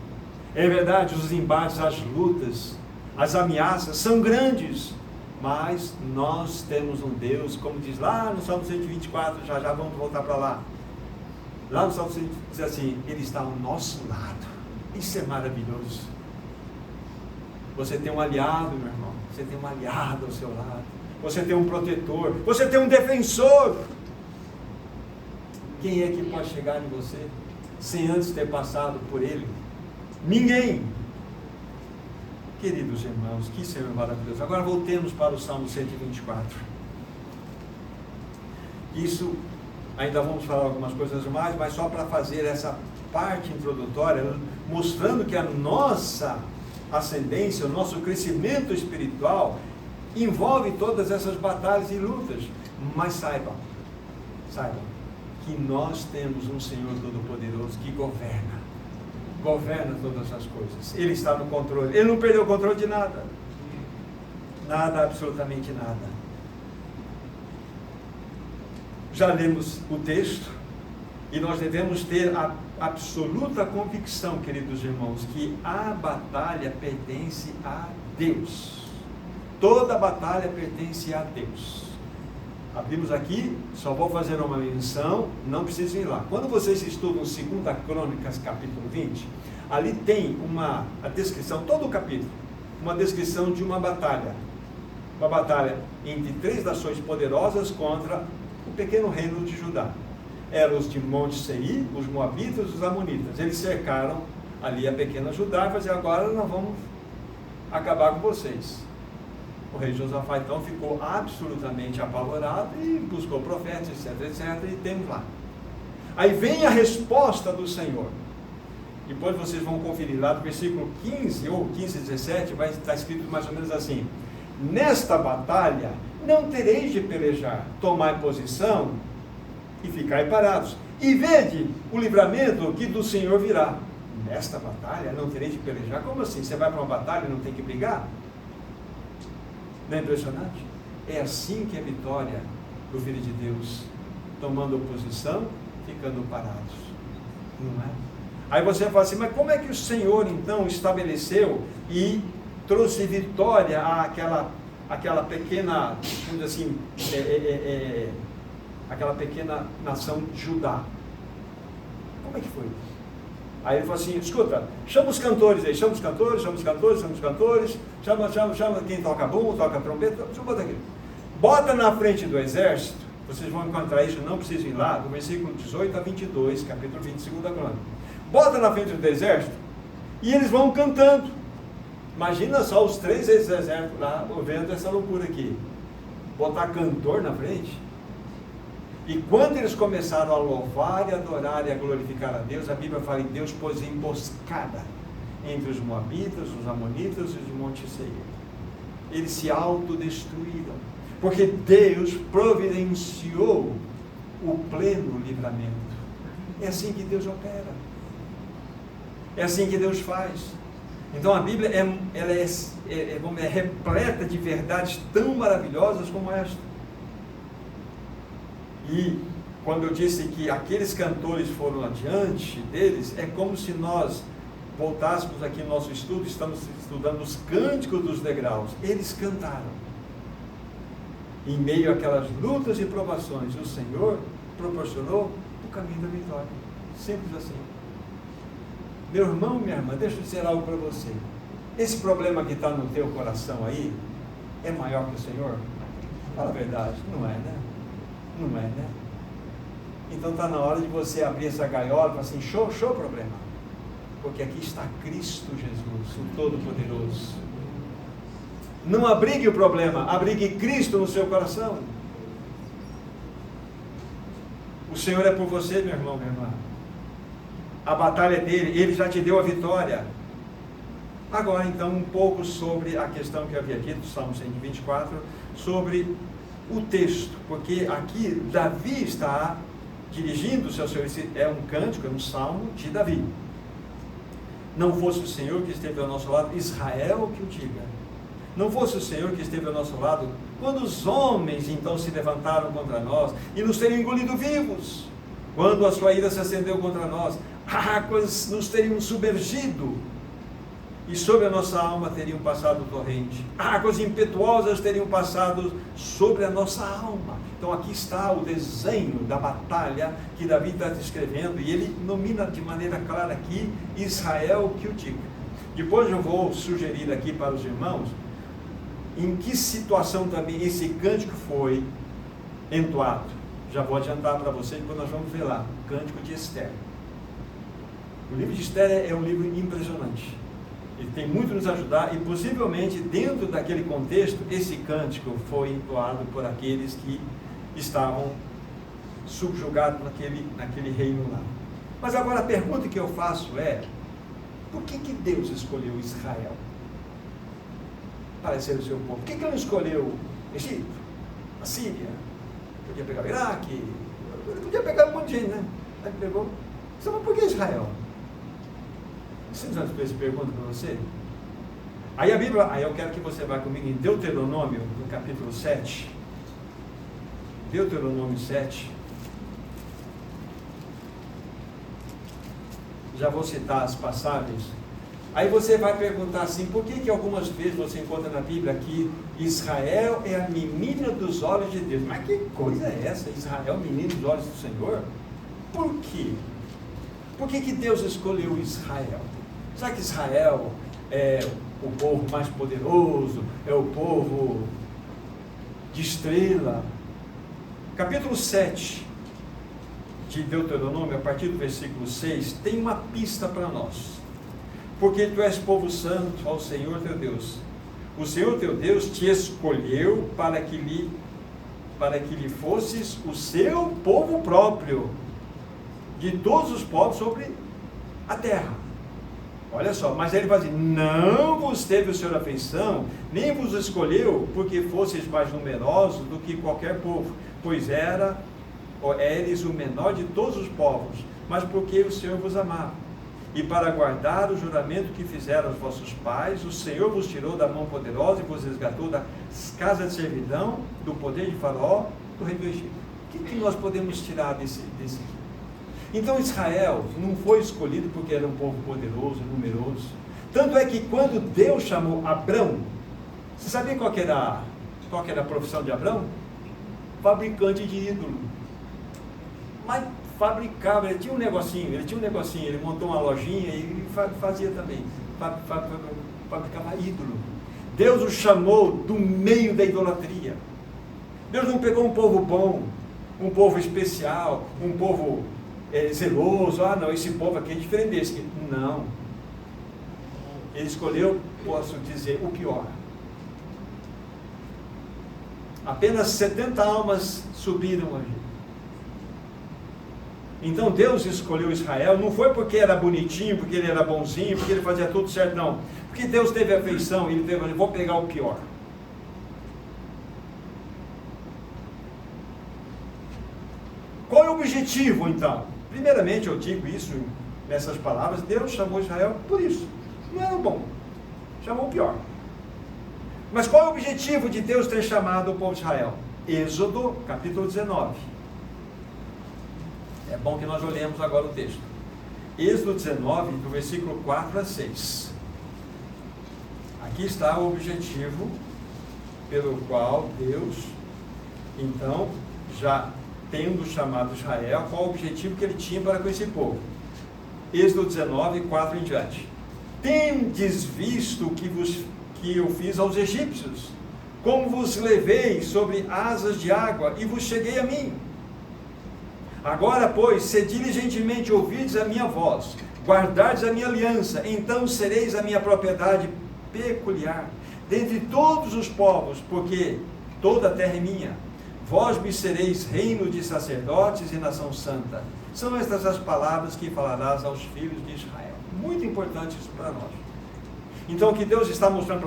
É verdade, os embates, as lutas, as ameaças são grandes, mas nós temos um Deus, como diz lá no Salmo 124, já vamos voltar para lá. Lá no Salmo 124 diz assim: Ele está ao nosso lado. Isso é maravilhoso. Você tem um aliado, meu irmão. Você tem um aliado ao seu lado. Você tem um protetor. Você tem um defensor. Quem é que pode chegar em você sem antes ter passado por ele? Ninguém. Queridos irmãos, que Senhor maravilhoso. Agora voltemos para o Salmo 124. Isso, ainda vamos falar algumas coisas mais, mas só para fazer essa parte introdutória, mostrando que a nossa ascendência, o nosso crescimento espiritual envolve todas essas batalhas e lutas. Mas saibam que nós temos um Senhor Todo-Poderoso que governa todas as coisas. Ele está no controle, Ele não perdeu o controle de nada. Nada, absolutamente nada. Já lemos o texto e nós devemos ter a absoluta convicção, queridos irmãos, que a batalha pertence a Deus. Toda batalha pertence a Deus. Abrimos aqui, só vou fazer uma menção, não precisa ir lá. Quando vocês estudam 2 Crônicas, capítulo 20, ali tem a descrição, todo o capítulo, uma descrição de uma batalha entre 3 nações poderosas contra o pequeno reino de Judá. Eram os de Monte Seir, os Moabitas e os Amonitas. Eles cercaram ali a pequena Judá e falaram: agora nós vamos acabar com vocês. O rei Josafá então ficou absolutamente apavorado e buscou profetas, etc, e temos lá. Aí vem a resposta do Senhor. Depois vocês vão conferir lá do versículo 15 ou 15, 17, vai estar escrito mais ou menos assim: nesta batalha não tereis de pelejar, tomai posição e ficai parados, e vede o livramento que do Senhor virá. Nesta batalha não tereis de pelejar? Como assim? Você vai para uma batalha e não tem que brigar? Não é impressionante? É assim que é a vitória do Filho de Deus, tomando oposição, ficando parados. Não é? Aí você fala assim: mas como é que o Senhor então estabeleceu e trouxe vitória àquela pequena, vamos dizer assim, aquela pequena nação de Judá? Como é que foi? Aí ele falou assim: escuta, chama os cantores aí, chama quem toca bumbo, toca trompeta, bota na frente do exército. Vocês vão encontrar isso, não precisam ir lá, do versículo 18 a 22, capítulo 22 da Crônica. Bota na frente do exército e eles vão cantando. Imagina só os 3 exércitos lá, vendo essa loucura aqui. Botar cantor na frente. E quando eles começaram a louvar e adorar e a glorificar a Deus, a Bíblia fala que Deus pôs emboscada entre os Moabitas, os Amonitas e os de Monte Seir. Eles se autodestruíram, porque Deus providenciou o pleno livramento. É assim que Deus opera. É assim que Deus faz. Então a Bíblia é repleta de verdades tão maravilhosas como esta. E quando eu disse que aqueles cantores foram adiante deles, é como se nós voltássemos aqui no nosso estudo, estamos estudando os cânticos dos degraus. Eles cantaram. Em meio àquelas lutas e provações, o Senhor proporcionou o caminho da vitória. Simples assim. Meu irmão, minha irmã, deixa eu dizer algo para você. Esse problema que está no teu coração aí, é maior que o Senhor? Fala a verdade, não é, né? Não é, né? Então está na hora de você abrir essa gaiola e falar assim: show problema. Porque aqui está Cristo Jesus, o Todo-Poderoso. Não abrigue o problema, abrigue Cristo no seu coração. O Senhor é por você, meu irmão, minha irmã. A batalha é dele, ele já te deu a vitória. Agora então um pouco sobre a questão que eu havia dito, Salmo 124, sobre o texto, porque aqui Davi está dirigindo o seu serviço, é um cântico, é um salmo de Davi. Não fosse o Senhor que esteve ao nosso lado, Israel que o diga. Não fosse o Senhor que esteve ao nosso lado, quando os homens então se levantaram contra nós e nos teriam engolido vivos, quando a sua ira se acendeu contra nós, águas nos teriam submergido e sobre a nossa alma teriam passado o torrente, águas impetuosas teriam passado sobre a nossa alma. Então aqui está o desenho da batalha que Davi está descrevendo, e ele nomina de maneira clara aqui Israel que o diga. Depois eu vou sugerir aqui para os irmãos em que situação também esse cântico foi entoado. Já vou adiantar para vocês, depois nós vamos ver lá, o cântico de Esther. O livro de Esther é um livro impressionante. Ele tem muito a nos ajudar, e possivelmente dentro daquele contexto, esse cântico foi entoado por aqueles que estavam subjugado naquele reino lá. Mas agora a pergunta que eu faço é: por que Deus escolheu Israel para ser o seu povo? Por que Ele não escolheu Egito, a Síria? Podia pegar o Iraque, podia pegar um monte de gente, né? Aí pegou. Mas por que Israel? Você já fez essa pergunta para você? Aí a Bíblia, aí eu quero que você vá comigo em Deuteronômio, no capítulo 7. Deuteronômio 7. Já vou citar as passagens. Aí você vai perguntar assim: por que algumas vezes você encontra na Bíblia que Israel é a menina dos olhos de Deus? Mas que coisa é essa? Israel, menino dos olhos do Senhor? Por quê? Por que Deus escolheu Israel? Será que Israel é o povo mais poderoso? É o povo de estrela? Capítulo 7 de Deuteronômio, a partir do versículo 6, tem uma pista para nós. Porque tu és povo santo ao Senhor teu Deus. O Senhor teu Deus te escolheu para que lhe fosses o seu povo próprio, de todos os povos sobre a terra. Olha só, mas ele vai dizer: não vos teve o Senhor afeição, nem vos escolheu porque fosseis mais numerosos do que qualquer povo, pois eres o menor de todos os povos, mas porque o Senhor vos amava. E para guardar o juramento que fizeram os vossos pais, o Senhor vos tirou da mão poderosa e vos resgatou das casas de servidão, do poder de Faraó, do rei do Egito. O que nós podemos tirar desse aqui? Então Israel não foi escolhido porque era um povo poderoso, numeroso. Tanto é que quando Deus chamou Abrão, você sabia qual que era a profissão de Abrão? Fabricante de ídolo. Mas fabricava, ele tinha um negocinho, ele montou uma lojinha e fazia também, fabricava ídolo. Deus o chamou do meio da idolatria. Deus não pegou um povo bom, um povo especial, um povo zeloso. Ah não, esse povo aqui é diferente desse. Não. Ele escolheu, posso dizer, o pior. Apenas 70 almas subiram ali. Então Deus escolheu Israel, não foi porque era bonitinho, porque ele era bonzinho, porque ele fazia tudo certo, não. Porque Deus teve afeição, ele teve, vou pegar o pior. Qual é o objetivo então? Primeiramente, eu digo isso nessas palavras: Deus chamou Israel por isso. Não era o bom, chamou o pior. Mas qual é o objetivo de Deus ter chamado o povo de Israel? Êxodo, capítulo 19. É bom que nós olhemos agora o texto. Êxodo 19, do versículo 4 a 6. Aqui está o objetivo pelo qual Deus, então, já tendo chamado Israel, qual o objetivo que ele tinha para com esse povo. Êxodo 19, 4 em diante. Tendes visto que eu fiz aos egípcios, como vos levei sobre asas de água e vos cheguei a mim. Agora, pois, se diligentemente ouvides a minha voz, guardardes a minha aliança, então sereis a minha propriedade peculiar dentre todos os povos, porque toda a terra é minha. Vós me sereis reino de sacerdotes e nação santa. São estas as palavras que falarás aos filhos de Israel. Muito importante isso para nós. Então, o que Deus está mostrando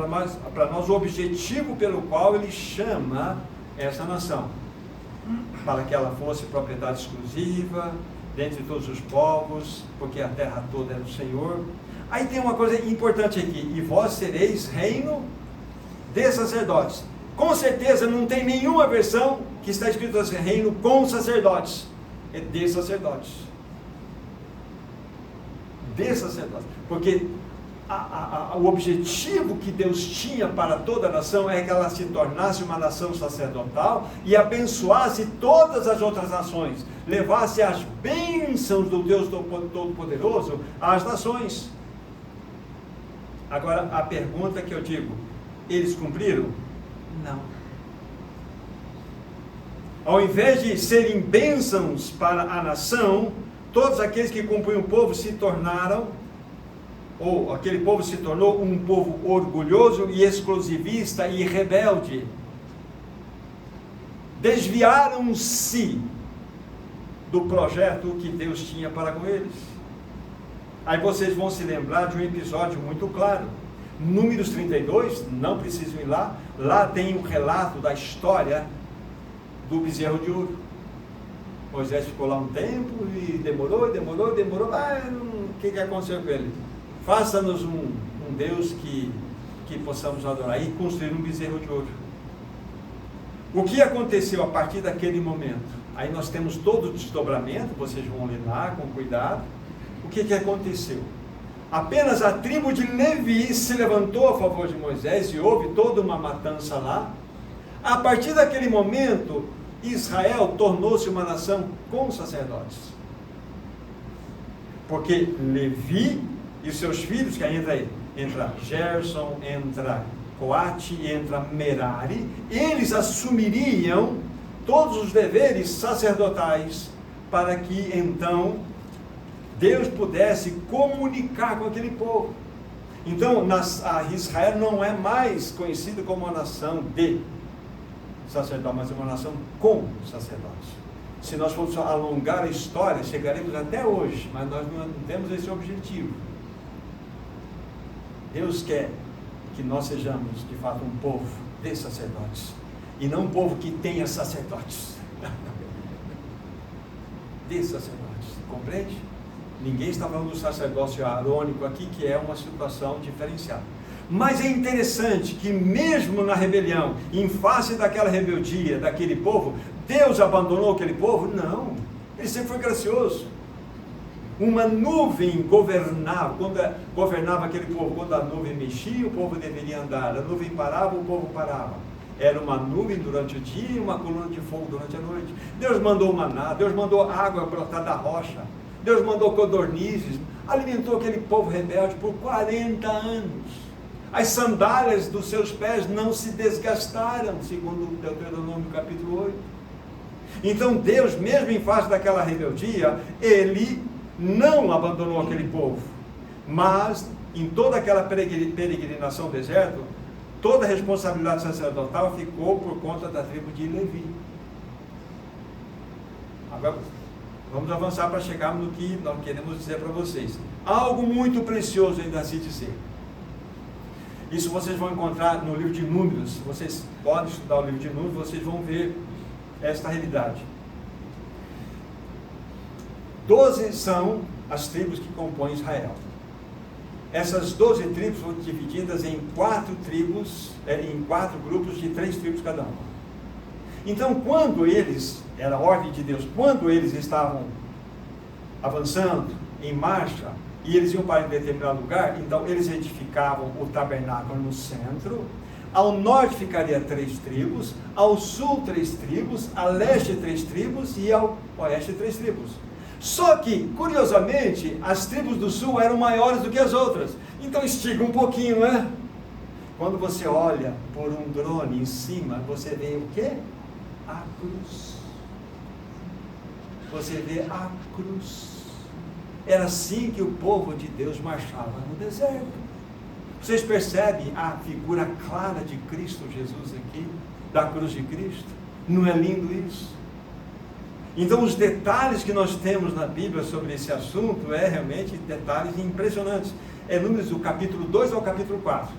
para nós o objetivo pelo qual Ele chama essa nação. Para que ela fosse propriedade exclusiva, dentre todos os povos, porque a terra toda é do Senhor. Aí tem uma coisa importante aqui: e vós sereis reino de sacerdotes. Com certeza não tem nenhuma versão que está escrito assim: reino com sacerdotes. É de sacerdotes. De sacerdotes. Porque o objetivo que Deus tinha para toda a nação é que ela se tornasse uma nação sacerdotal e abençoasse todas as outras nações, levasse as bênçãos do Deus Todo-Poderoso às nações. Agora, a pergunta que eu digo: eles cumpriram? Não. Ao invés de serem bênçãos para a nação, todos aqueles que compunham o povo se tornaram, ou aquele povo se tornou um povo orgulhoso e exclusivista e rebelde. Desviaram-se do projeto que Deus tinha para com eles. Aí vocês vão se lembrar de um episódio muito claro. Números 32, não precisam ir lá. Lá tem um relato da história do bezerro de ouro. Moisés ficou lá um tempo e demorou. O que aconteceu com ele? Faça-nos um Deus que possamos adorar. E construir um bezerro de ouro. O que aconteceu a partir daquele momento? Aí nós temos todo o desdobramento, vocês vão ler lá com cuidado. O que aconteceu? Apenas a tribo de Levi se levantou a favor de Moisés e houve toda uma matança lá. A partir daquele momento, Israel tornou-se uma nação com sacerdotes. Porque Levi e seus filhos, que aí entra Gerson, entra Coate, entra Merari, eles assumiriam todos os deveres sacerdotais para que então Deus pudesse comunicar com aquele povo. Então Israel não é mais conhecido como uma nação de sacerdotes, mas é uma nação com sacerdotes. Se nós formos alongar a história, chegaremos até hoje, mas nós não temos esse objetivo. Deus quer que nós sejamos de fato um povo de sacerdotes e não um povo que tenha sacerdotes. De sacerdotes, compreende? Ninguém está falando do sacerdócio arônico aqui, que é uma situação diferenciada. Mas é interessante que mesmo na rebelião, em face daquela rebeldia daquele povo, Deus abandonou aquele povo? Não, ele sempre foi gracioso. Uma nuvem governava, governava aquele povo. Quando a nuvem mexia, o povo deveria andar. A nuvem parava, o povo parava. Era uma nuvem durante o dia e uma coluna de fogo durante a noite. Deus mandou maná, Deus mandou água brotar da rocha. Deus mandou codornizes, alimentou aquele povo rebelde por 40 anos. As sandálias dos seus pés não se desgastaram, segundo Deuteronômio capítulo 8. Então Deus, mesmo em face daquela rebeldia, Ele não abandonou aquele povo. Mas, em toda aquela peregrinação ao deserto, toda a responsabilidade sacerdotal ficou por conta da tribo de Levi. Agora, vamos avançar para chegarmos no que nós queremos dizer para vocês. Algo muito precioso ainda a se dizer. Isso vocês vão encontrar no livro de Números. Vocês podem estudar o livro de Números, vocês vão ver esta realidade. 12 são as tribos que compõem Israel. Essas 12 tribos foram divididas em 4 tribos, em 4 grupos de 3 tribos cada uma. Então, quando eles, era a ordem de Deus, quando eles estavam avançando, em marcha, e eles iam para um determinado lugar, então eles edificavam o tabernáculo no centro. Ao norte ficaria 3 tribos, ao sul 3 tribos, a leste 3 tribos e ao oeste 3 tribos. Só que, curiosamente, as tribos do sul eram maiores do que as outras. Então estiga um pouquinho, né? Quando você olha por um drone em cima, você vê o quê? A cruz. Você vê a cruz. Era assim que o povo de Deus marchava no deserto. Vocês percebem a figura clara de Cristo Jesus aqui? Da cruz de Cristo? Não é lindo isso? Então os detalhes que nós temos na Bíblia sobre esse assunto é realmente detalhes impressionantes. É Números do capítulo 2 ao capítulo 4.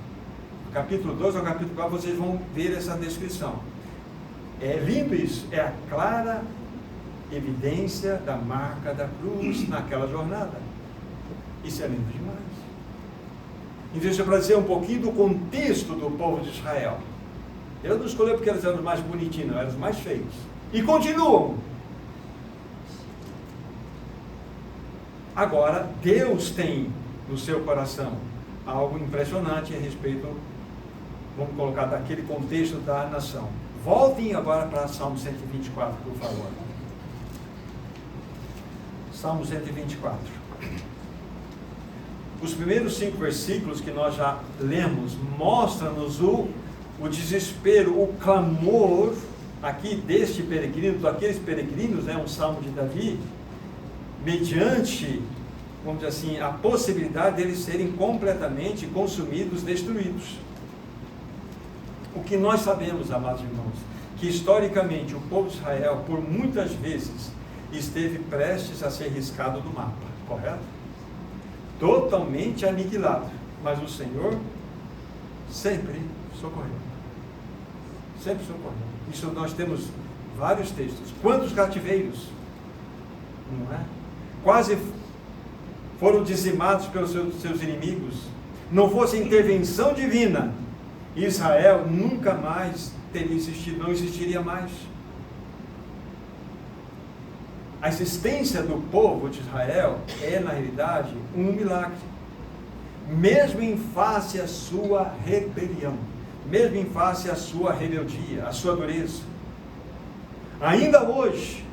Do capítulo 2 ao capítulo 4 vocês vão ver essa descrição. É lindo isso, é a clara evidência da marca da cruz naquela jornada. Isso é lindo demais. Então isso é para dizer um pouquinho do contexto do povo de Israel. Deus não escolheu porque eles eram os mais bonitinhos, não, eram os mais feios. E continuam. Agora, Deus tem no seu coração algo impressionante a respeito, vamos colocar, daquele contexto da nação. Voltem agora para Salmo 124, por favor. Salmo 124. Os primeiros 5 versículos que nós já lemos mostram-nos o desespero, o clamor aqui deste peregrino, daqueles peregrinos, um salmo de Davi, mediante, vamos dizer assim, a possibilidade deles serem completamente consumidos, destruídos. O que nós sabemos, amados irmãos, que historicamente o povo de Israel, por muitas vezes, esteve prestes a ser riscado do mapa, correto? Totalmente aniquilado, mas o Senhor sempre socorreu. Sempre socorreu. Isso nós temos vários textos. Quantos cativeiros, não é? Quase foram dizimados pelos seus inimigos. Não fosse intervenção divina, Israel nunca mais teria existido, não existiria mais. A existência do povo de Israel é, na realidade, um milagre. Mesmo em face à sua rebelião, mesmo em face à sua rebeldia, à sua dureza. Ainda hoje,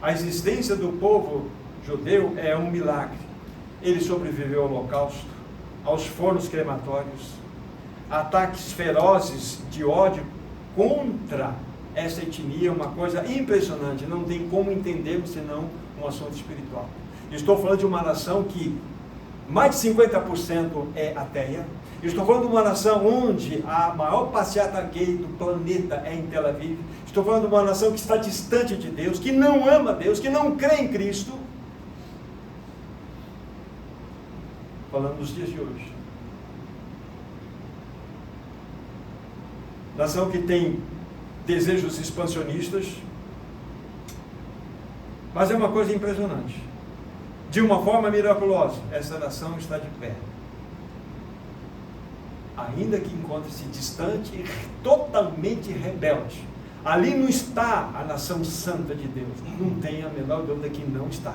a existência do povo judeu é um milagre. Ele sobreviveu ao Holocausto, aos fornos crematórios, ataques ferozes de ódio contra essa etnia, uma coisa impressionante, não tem como entendermos senão um assunto espiritual. Estou falando de uma nação que mais de 50% é ateia. Estou falando de uma nação onde a maior passeata gay do planeta é em Tel Aviv. Estou falando de uma nação que está distante de Deus, que não ama Deus, que não crê em Cristo. Falando dos dias de hoje. Nação que tem desejos expansionistas, mas é uma coisa impressionante. De uma forma miraculosa, essa nação está de pé. Ainda que encontre-se distante e totalmente rebelde. Ali não está a nação santa de Deus. Não tem a menor dúvida que não está.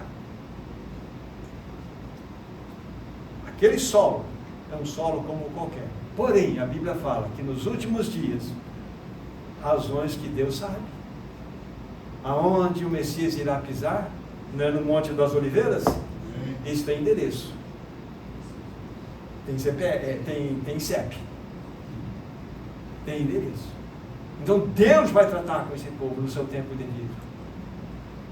Aquele solo é um solo como qualquer. Porém, a Bíblia fala que nos últimos dias, razões que Deus sabe. Aonde o Messias irá pisar? Não é no Monte das Oliveiras? Isso tem endereço. Tem CEP. Tem endereço. Então Deus vai tratar com esse povo no seu tempo devido.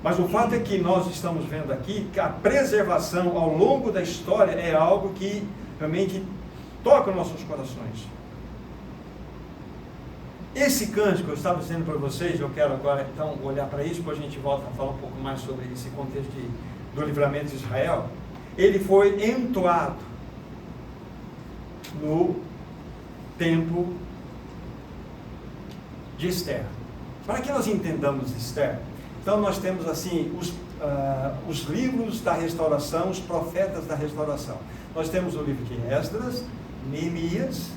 Mas o fato é que nós estamos vendo aqui que a preservação ao longo da história é algo que realmente toca nossos corações. Esse cântico, eu estava dizendo para vocês, eu quero agora então olhar para isso, depois a gente volta a falar um pouco mais sobre esse contexto do livramento de Israel. Ele foi entoado no tempo de Esther. Para que nós entendamos Esther, então nós temos assim os livros da restauração, os profetas da restauração. Nós temos o livro de Esdras, Neemias,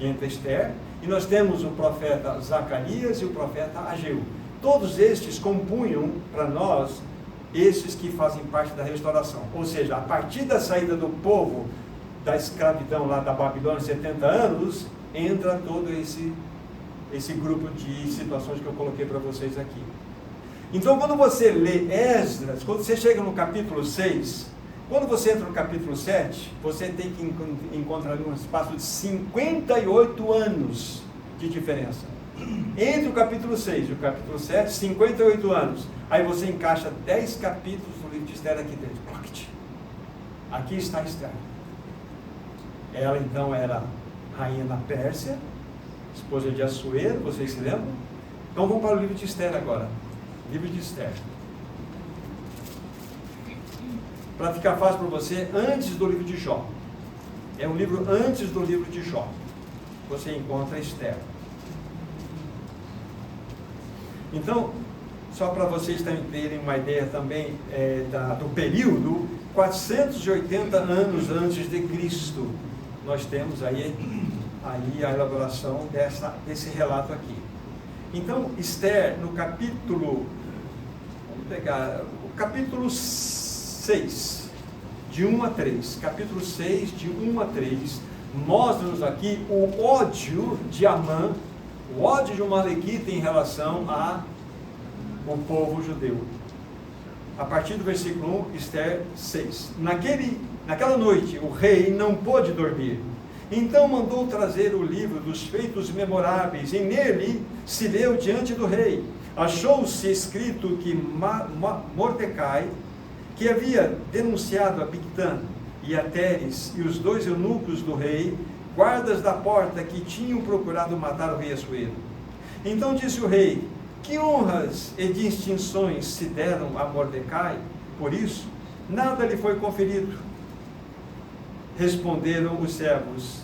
entre Esther, e nós temos o profeta Zacarias e o profeta Ageu. Todos estes compunham para nós esses que fazem parte da restauração. Ou seja, a partir da saída do povo da escravidão lá da Babilônia, 70 anos, entra todo esse grupo de situações que eu coloquei para vocês aqui. Então, quando você lê Esdras, quando você chega no capítulo 6, quando você entra no capítulo 7, você tem que encontrar ali um espaço de 58 anos de diferença. Entre o capítulo 6 e o capítulo 7, 58 anos. Aí você encaixa 10 capítulos do livro de Esther aqui dentro. Aqui está Esther. Ela então era rainha na Pérsia, esposa de Assuero, vocês se lembram? Então vamos para o livro de Esther agora. Livro de Esther. Para ficar fácil para você, antes do livro de Jó. É um livro antes do livro de Jó. Você encontra Esther. Então, só para vocês terem uma ideia também do período, 480 anos antes de Cristo, nós temos aí a elaboração desse relato aqui. Então, Esther, no capítulo, vamos pegar o capítulo 6, de 1 a 3, capítulo 6, de 1 a 3, mostra-nos aqui o ódio de Amã, o ódio de uma Malequita em relação ao povo judeu. A partir do versículo 1, Esther 6. Naquela noite, o rei não pôde dormir. Então mandou trazer o livro dos feitos memoráveis, e nele se leu diante do rei. Achou-se escrito que Mordecai, que havia denunciado a Bigtã e a Teres e os 2 eunucos do rei, guardas da porta que tinham procurado matar o rei Assuero. Então disse o rei: Que honras e distinções se deram a Mordecai? Por isso, nada lhe foi conferido. Responderam os servos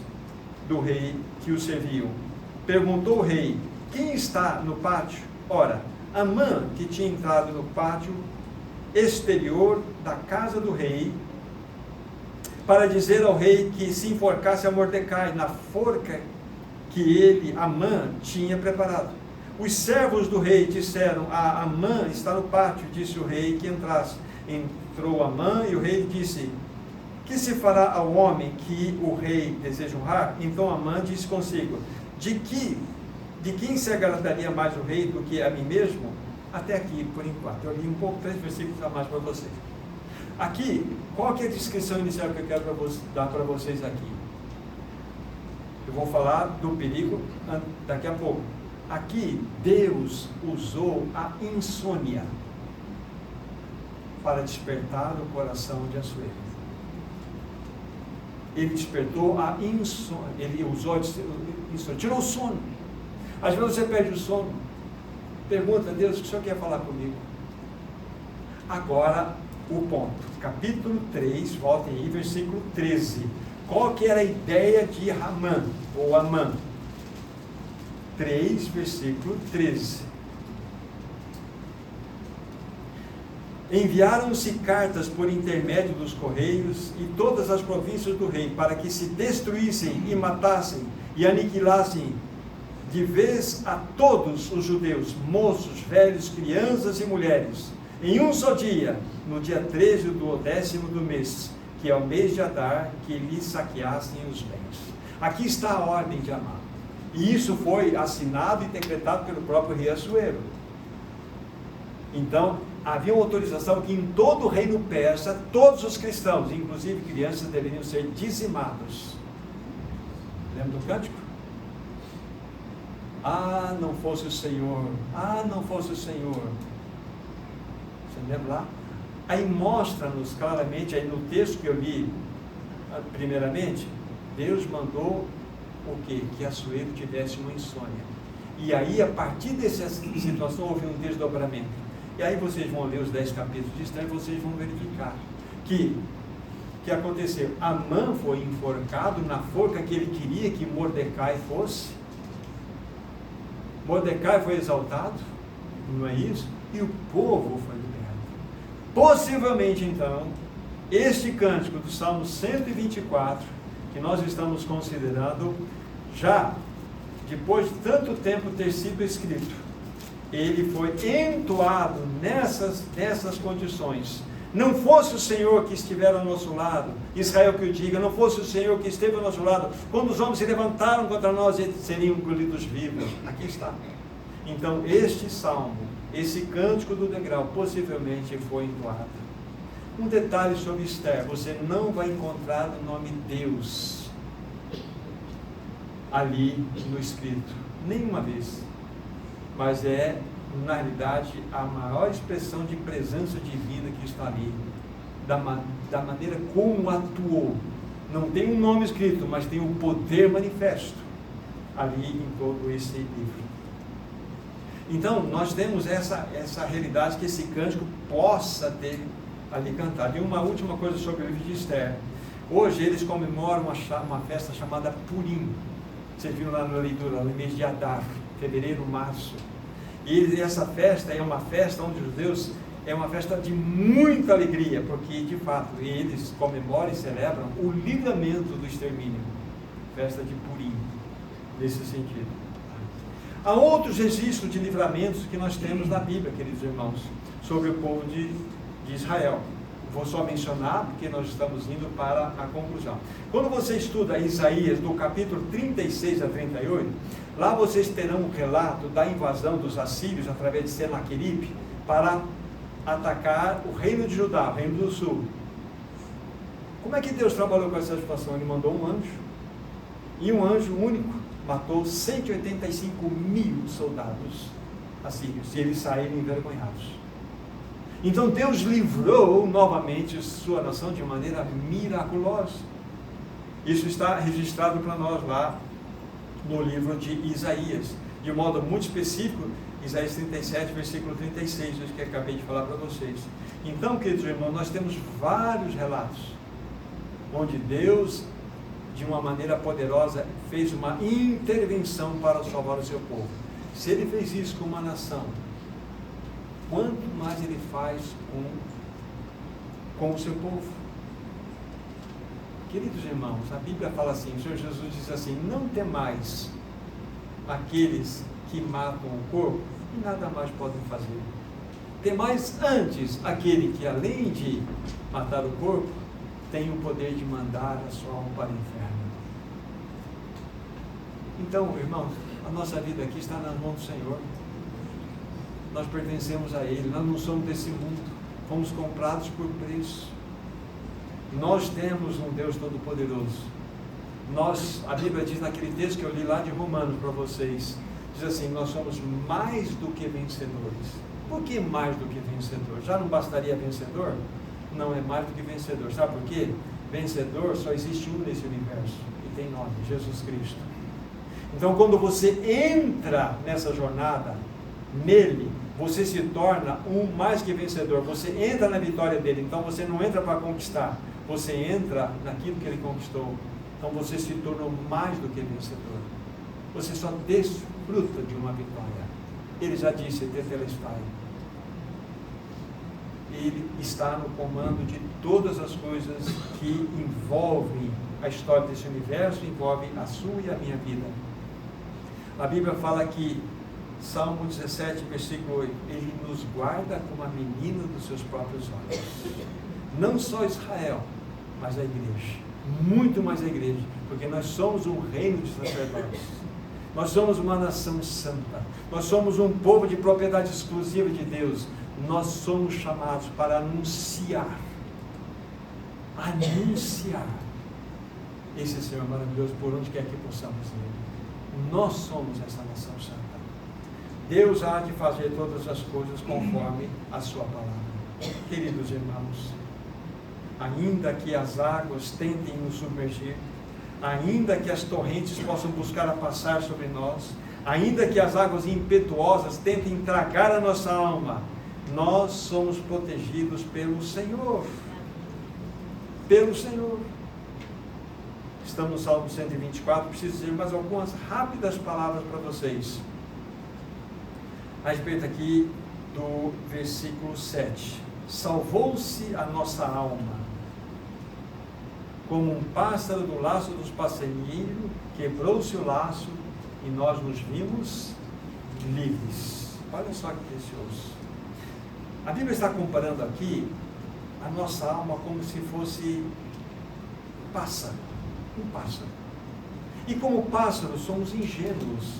do rei que o serviam. Perguntou o rei: quem está no pátio? Ora, Amã, que tinha entrado no pátio exterior da casa do rei, para dizer ao rei que se enforcasse a Mordecai na forca que ele, Amã, tinha preparado. Os servos do rei disseram a Amã: está no pátio. Disse o rei que entrasse. Entrou Amã e o rei disse: que se fará ao homem que o rei deseja honrar? Então Amã disse consigo: de quem se agradaria mais o rei do que a mim mesmo? Até aqui, por enquanto. Eu li um pouco, 3 versículos a mais para vocês. Aqui, qual que é a descrição inicial que eu quero dar para vocês aqui? Eu vou falar do perigo daqui a pouco. Aqui, Deus usou a insônia para despertar o coração de Assuero. Ele despertou a insônia, ele usou a insônia, tirou o sono. Às vezes você perde o sono, pergunta a Deus: o que o Senhor quer falar comigo? Agora, o ponto, capítulo 3, voltem aí, versículo 13. Qual que era a ideia de Amã, ou Amã? 3, versículo 13. Enviaram-se cartas por intermédio dos correios e todas as províncias do rei, para que se destruíssem e matassem e aniquilassem de vez a todos os judeus, moços, velhos, crianças e mulheres, em um só dia, no dia 13 do 10º do mês, que é o mês de Adar, que lhes saqueassem os bens. Aqui está a ordem de Amã. E isso foi assinado e decretado pelo próprio rei Assuero. Então, havia uma autorização que em todo o reino persa, todos os cristãos, inclusive crianças, deveriam ser dizimados. Lembra do cântico? Ah, não fosse o Senhor, ah, não fosse o Senhor. Você lembra lá? Aí mostra-nos claramente, aí no texto que eu li, primeiramente, Deus mandou o quê? Que Assuero tivesse uma insônia. E aí, a partir dessa situação, houve um desdobramento. E aí vocês vão ler os 10 capítulos de Esther e vocês vão verificar que aconteceu. Amã foi enforcado na forca que ele queria que Mordecai fosse. Mordecai foi exaltado, não é isso? E o povo foi liberto. Possivelmente, então, este cântico do Salmo 124, que nós estamos considerando, já depois de tanto tempo ter sido escrito, ele foi entoado nessas condições. Não fosse o Senhor que estiver ao nosso lado, Israel que o diga, não fosse o Senhor que esteve ao nosso lado, quando os homens se levantaram contra nós, eles seriam engolidos vivos. Aqui está. Então, este salmo, esse cântico do degrau, possivelmente foi entoado. Um detalhe sobre Esther: você não vai encontrar o nome Deus ali no escrito, nenhuma vez. Mas é, na realidade, a maior expressão de presença divina que está ali, da maneira como atuou. Não tem um nome escrito, mas tem um poder manifesto ali em todo esse livro. Então, nós temos essa realidade, que esse cântico possa ter ali cantado. E uma última coisa sobre o livro de Esther. Hoje eles comemoram uma festa chamada Purim. Vocês viram lá na leitura, no mês de Adar, fevereiro, março. E essa festa é uma festa onde os judeus, é uma festa de muita alegria, porque de fato eles comemoram e celebram o livramento do extermínio. Festa de Purim, nesse sentido. Há outros registros de livramentos que nós temos na Bíblia, queridos irmãos, sobre o povo de Israel. Vou só mencionar, porque nós estamos indo para a conclusão. Quando você estuda Isaías, do capítulo 36 a 38, lá vocês terão um relato da invasão dos assírios através de Senaqueribe para atacar o reino de Judá, o reino do sul. Como é que Deus trabalhou com essa situação? Ele mandou um anjo, e um anjo único matou 185.000 soldados assírios, e eles saíram envergonhados. Então Deus livrou novamente sua nação de maneira miraculosa. Isso está registrado para nós lá no livro de Isaías. De modo muito específico, Isaías 37, versículo 36, isso que eu acabei de falar para vocês. Então, queridos irmãos, nós temos vários relatos onde Deus, de uma maneira poderosa, fez uma intervenção para salvar o seu povo. Se Ele fez isso com uma nação, quanto mais Ele faz com o seu povo? Queridos irmãos, a Bíblia fala assim, o Senhor Jesus diz assim: não temais aqueles que matam o corpo e nada mais podem fazer. Temais antes aquele que, além de matar o corpo, tem o poder de mandar a sua alma para o inferno. Então, irmãos, a nossa vida aqui está nas mãos do Senhor. Nós pertencemos a Ele, nós não somos desse mundo, fomos comprados por preço. Nós temos um Deus Todo-Poderoso. A Bíblia diz naquele texto que eu li lá de Romanos para vocês, diz assim: nós somos mais do que vencedores. Por que mais do que vencedor? Já não bastaria vencedor? Não é mais do que vencedor. Sabe por quê? Vencedor só existe um nesse universo, e tem nome: Jesus Cristo. Então, quando você entra nessa jornada, nele, você se torna um mais que vencedor. Você entra na vitória dele. Então, você não entra para conquistar, você entra naquilo que ele conquistou. Então, você se tornou mais do que vencedor. Você só desfruta de uma vitória. Ele já disse: tetelestai. Ele está no comando de todas as coisas que envolvem a história desse universo, envolvem a sua e a minha vida. A Bíblia fala que, Salmo 17, versículo 8, Ele nos guarda como a menina dos seus próprios olhos. Não só Israel, mas a igreja. Muito mais a igreja, porque nós somos um reino de sacerdotes. Nós somos uma nação santa. Nós somos um povo de propriedade exclusiva de Deus. Nós somos chamados para anunciar esse Senhor maravilhoso por onde quer que possamos ir. Nós somos essa nação santa. Deus há de fazer todas as coisas conforme a sua palavra. Queridos irmãos, ainda que as águas tentem nos submergir, ainda que as torrentes possam buscar a passar sobre nós, ainda que as águas impetuosas tentem tragar a nossa alma, nós somos protegidos pelo Senhor. Pelo Senhor. Estamos no Salmo 124, preciso dizer mais algumas rápidas palavras para vocês. A respeito aqui do versículo 7. Salvou-se a nossa alma, como um pássaro do laço dos passarinheiros, quebrou-se o laço e nós nos vimos livres. Olha só que precioso. A Bíblia está comparando aqui a nossa alma como se fosse pássaro, um pássaro. E como pássaro somos ingênuos,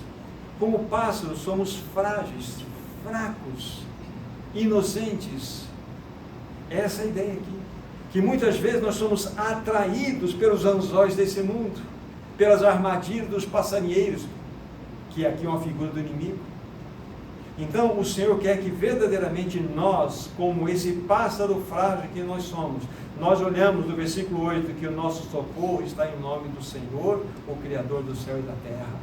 como pássaro somos frágeis, fracos, inocentes. Essa é a ideia aqui. Que muitas vezes nós somos atraídos pelos anzóis desse mundo, pelas armadilhas dos passarinheiros, que aqui é uma figura do inimigo. Então o Senhor quer que verdadeiramente nós, como esse pássaro frágil que nós somos, nós olhamos no versículo 8 que o nosso socorro está em nome do Senhor, o Criador do céu e da terra.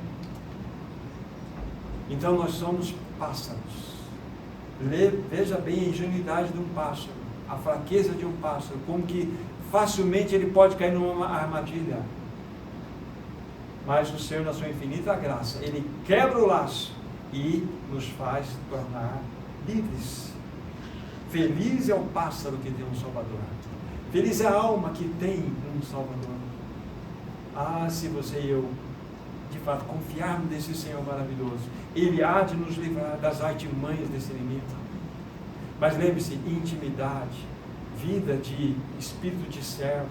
Então nós somos pássaros. Veja bem a ingenuidade de um pássaro, a fraqueza de um pássaro, como que facilmente ele pode cair numa armadilha. Mas o Senhor, na sua infinita graça, Ele quebra o laço e nos faz tornar livres. Feliz é o pássaro que tem um Salvador. Feliz é a alma que tem um Salvador. Ah, se você e eu, de fato, confiarmos nesse Senhor maravilhoso, Ele há de nos livrar das artimanhas desse inimigo. Mas lembre-se, intimidade, vida de espírito de servo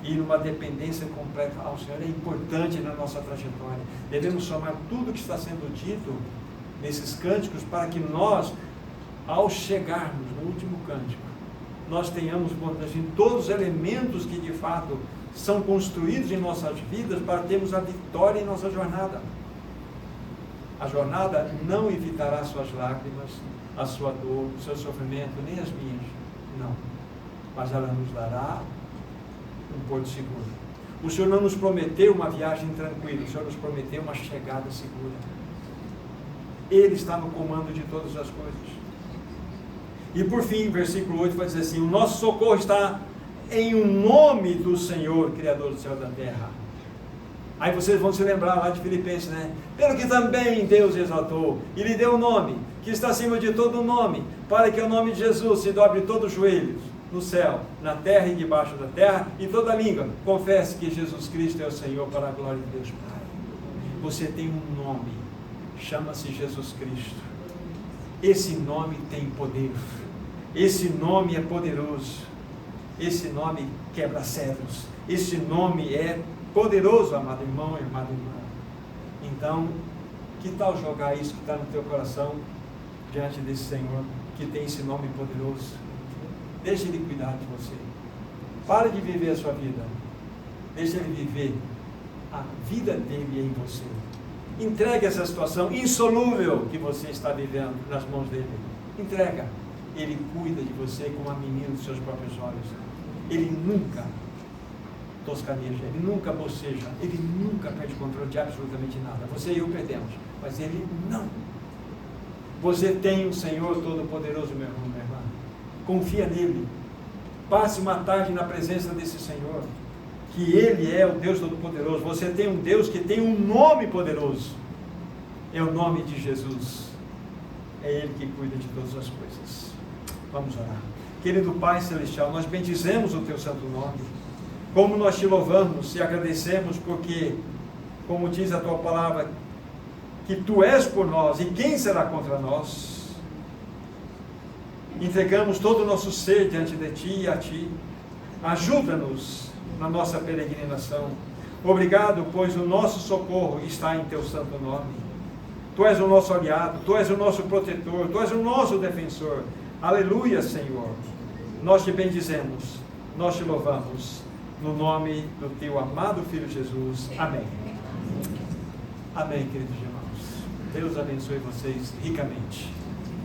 e numa dependência completa ao Senhor é importante na nossa trajetória. Devemos somar tudo que está sendo dito nesses cânticos para que nós, ao chegarmos no último cântico, nós tenhamos em todos os elementos que de fato são construídos em nossas vidas para termos a vitória em nossa jornada. A jornada não evitará suas lágrimas, a sua dor, o seu sofrimento, nem as minhas, não. Mas ela nos dará um porto seguro. O Senhor não nos prometeu uma viagem tranquila, o Senhor nos prometeu uma chegada segura. Ele está no comando de todas as coisas. E por fim, versículo 8 vai dizer assim: o nosso socorro está em o nome do Senhor, Criador do céu e da terra. Aí vocês vão se lembrar lá de Filipenses, né? Pelo que também Deus exaltou e lhe deu um nome, que está acima de todo nome, para que o nome de Jesus se dobre todos os joelhos, no céu, na terra e debaixo da terra, e toda língua confesse que Jesus Cristo é o Senhor, para a glória de Deus Pai. Você tem um nome, chama-se Jesus Cristo. Esse nome tem poder, esse nome é poderoso, esse nome quebra cedros, esse nome é poderoso, amado irmão e amada irmã. Então, que tal jogar isso que está no teu coração diante desse Senhor, que tem esse nome poderoso? Deixa Ele cuidar de você. Pare de viver a sua vida. Deixa Ele viver a vida dele em você. Entregue essa situação insolúvel que você está vivendo nas mãos dele. Entrega. Ele cuida de você como a menina dos seus próprios olhos. Ele nunca toscaneja, ele nunca boceja, ele nunca perde controle de absolutamente nada. Você e eu perdemos, mas ele não. Você tem um Senhor Todo-Poderoso, meu irmão, minha irmã. Confia nele. Passe uma tarde na presença desse Senhor, que Ele é o Deus Todo-Poderoso. Você tem um Deus que tem um nome poderoso. É o nome de Jesus. É Ele que cuida de todas as coisas. Vamos orar. Querido Pai Celestial, nós bendizemos o Teu santo nome. Como nós Te louvamos e agradecemos, porque, como diz a Tua palavra, que Tu és por nós, e quem será contra nós? Entregamos todo o nosso ser diante de Ti e a Ti. Ajuda-nos na nossa peregrinação. Obrigado, pois o nosso socorro está em Teu santo nome. Tu és o nosso aliado, Tu és o nosso protetor, Tu és o nosso defensor. Aleluia, Senhor. Nós Te bendizemos, nós Te louvamos, no nome do Teu amado Filho Jesus. Amém. Amém, queridos irmãos. Deus abençoe vocês ricamente.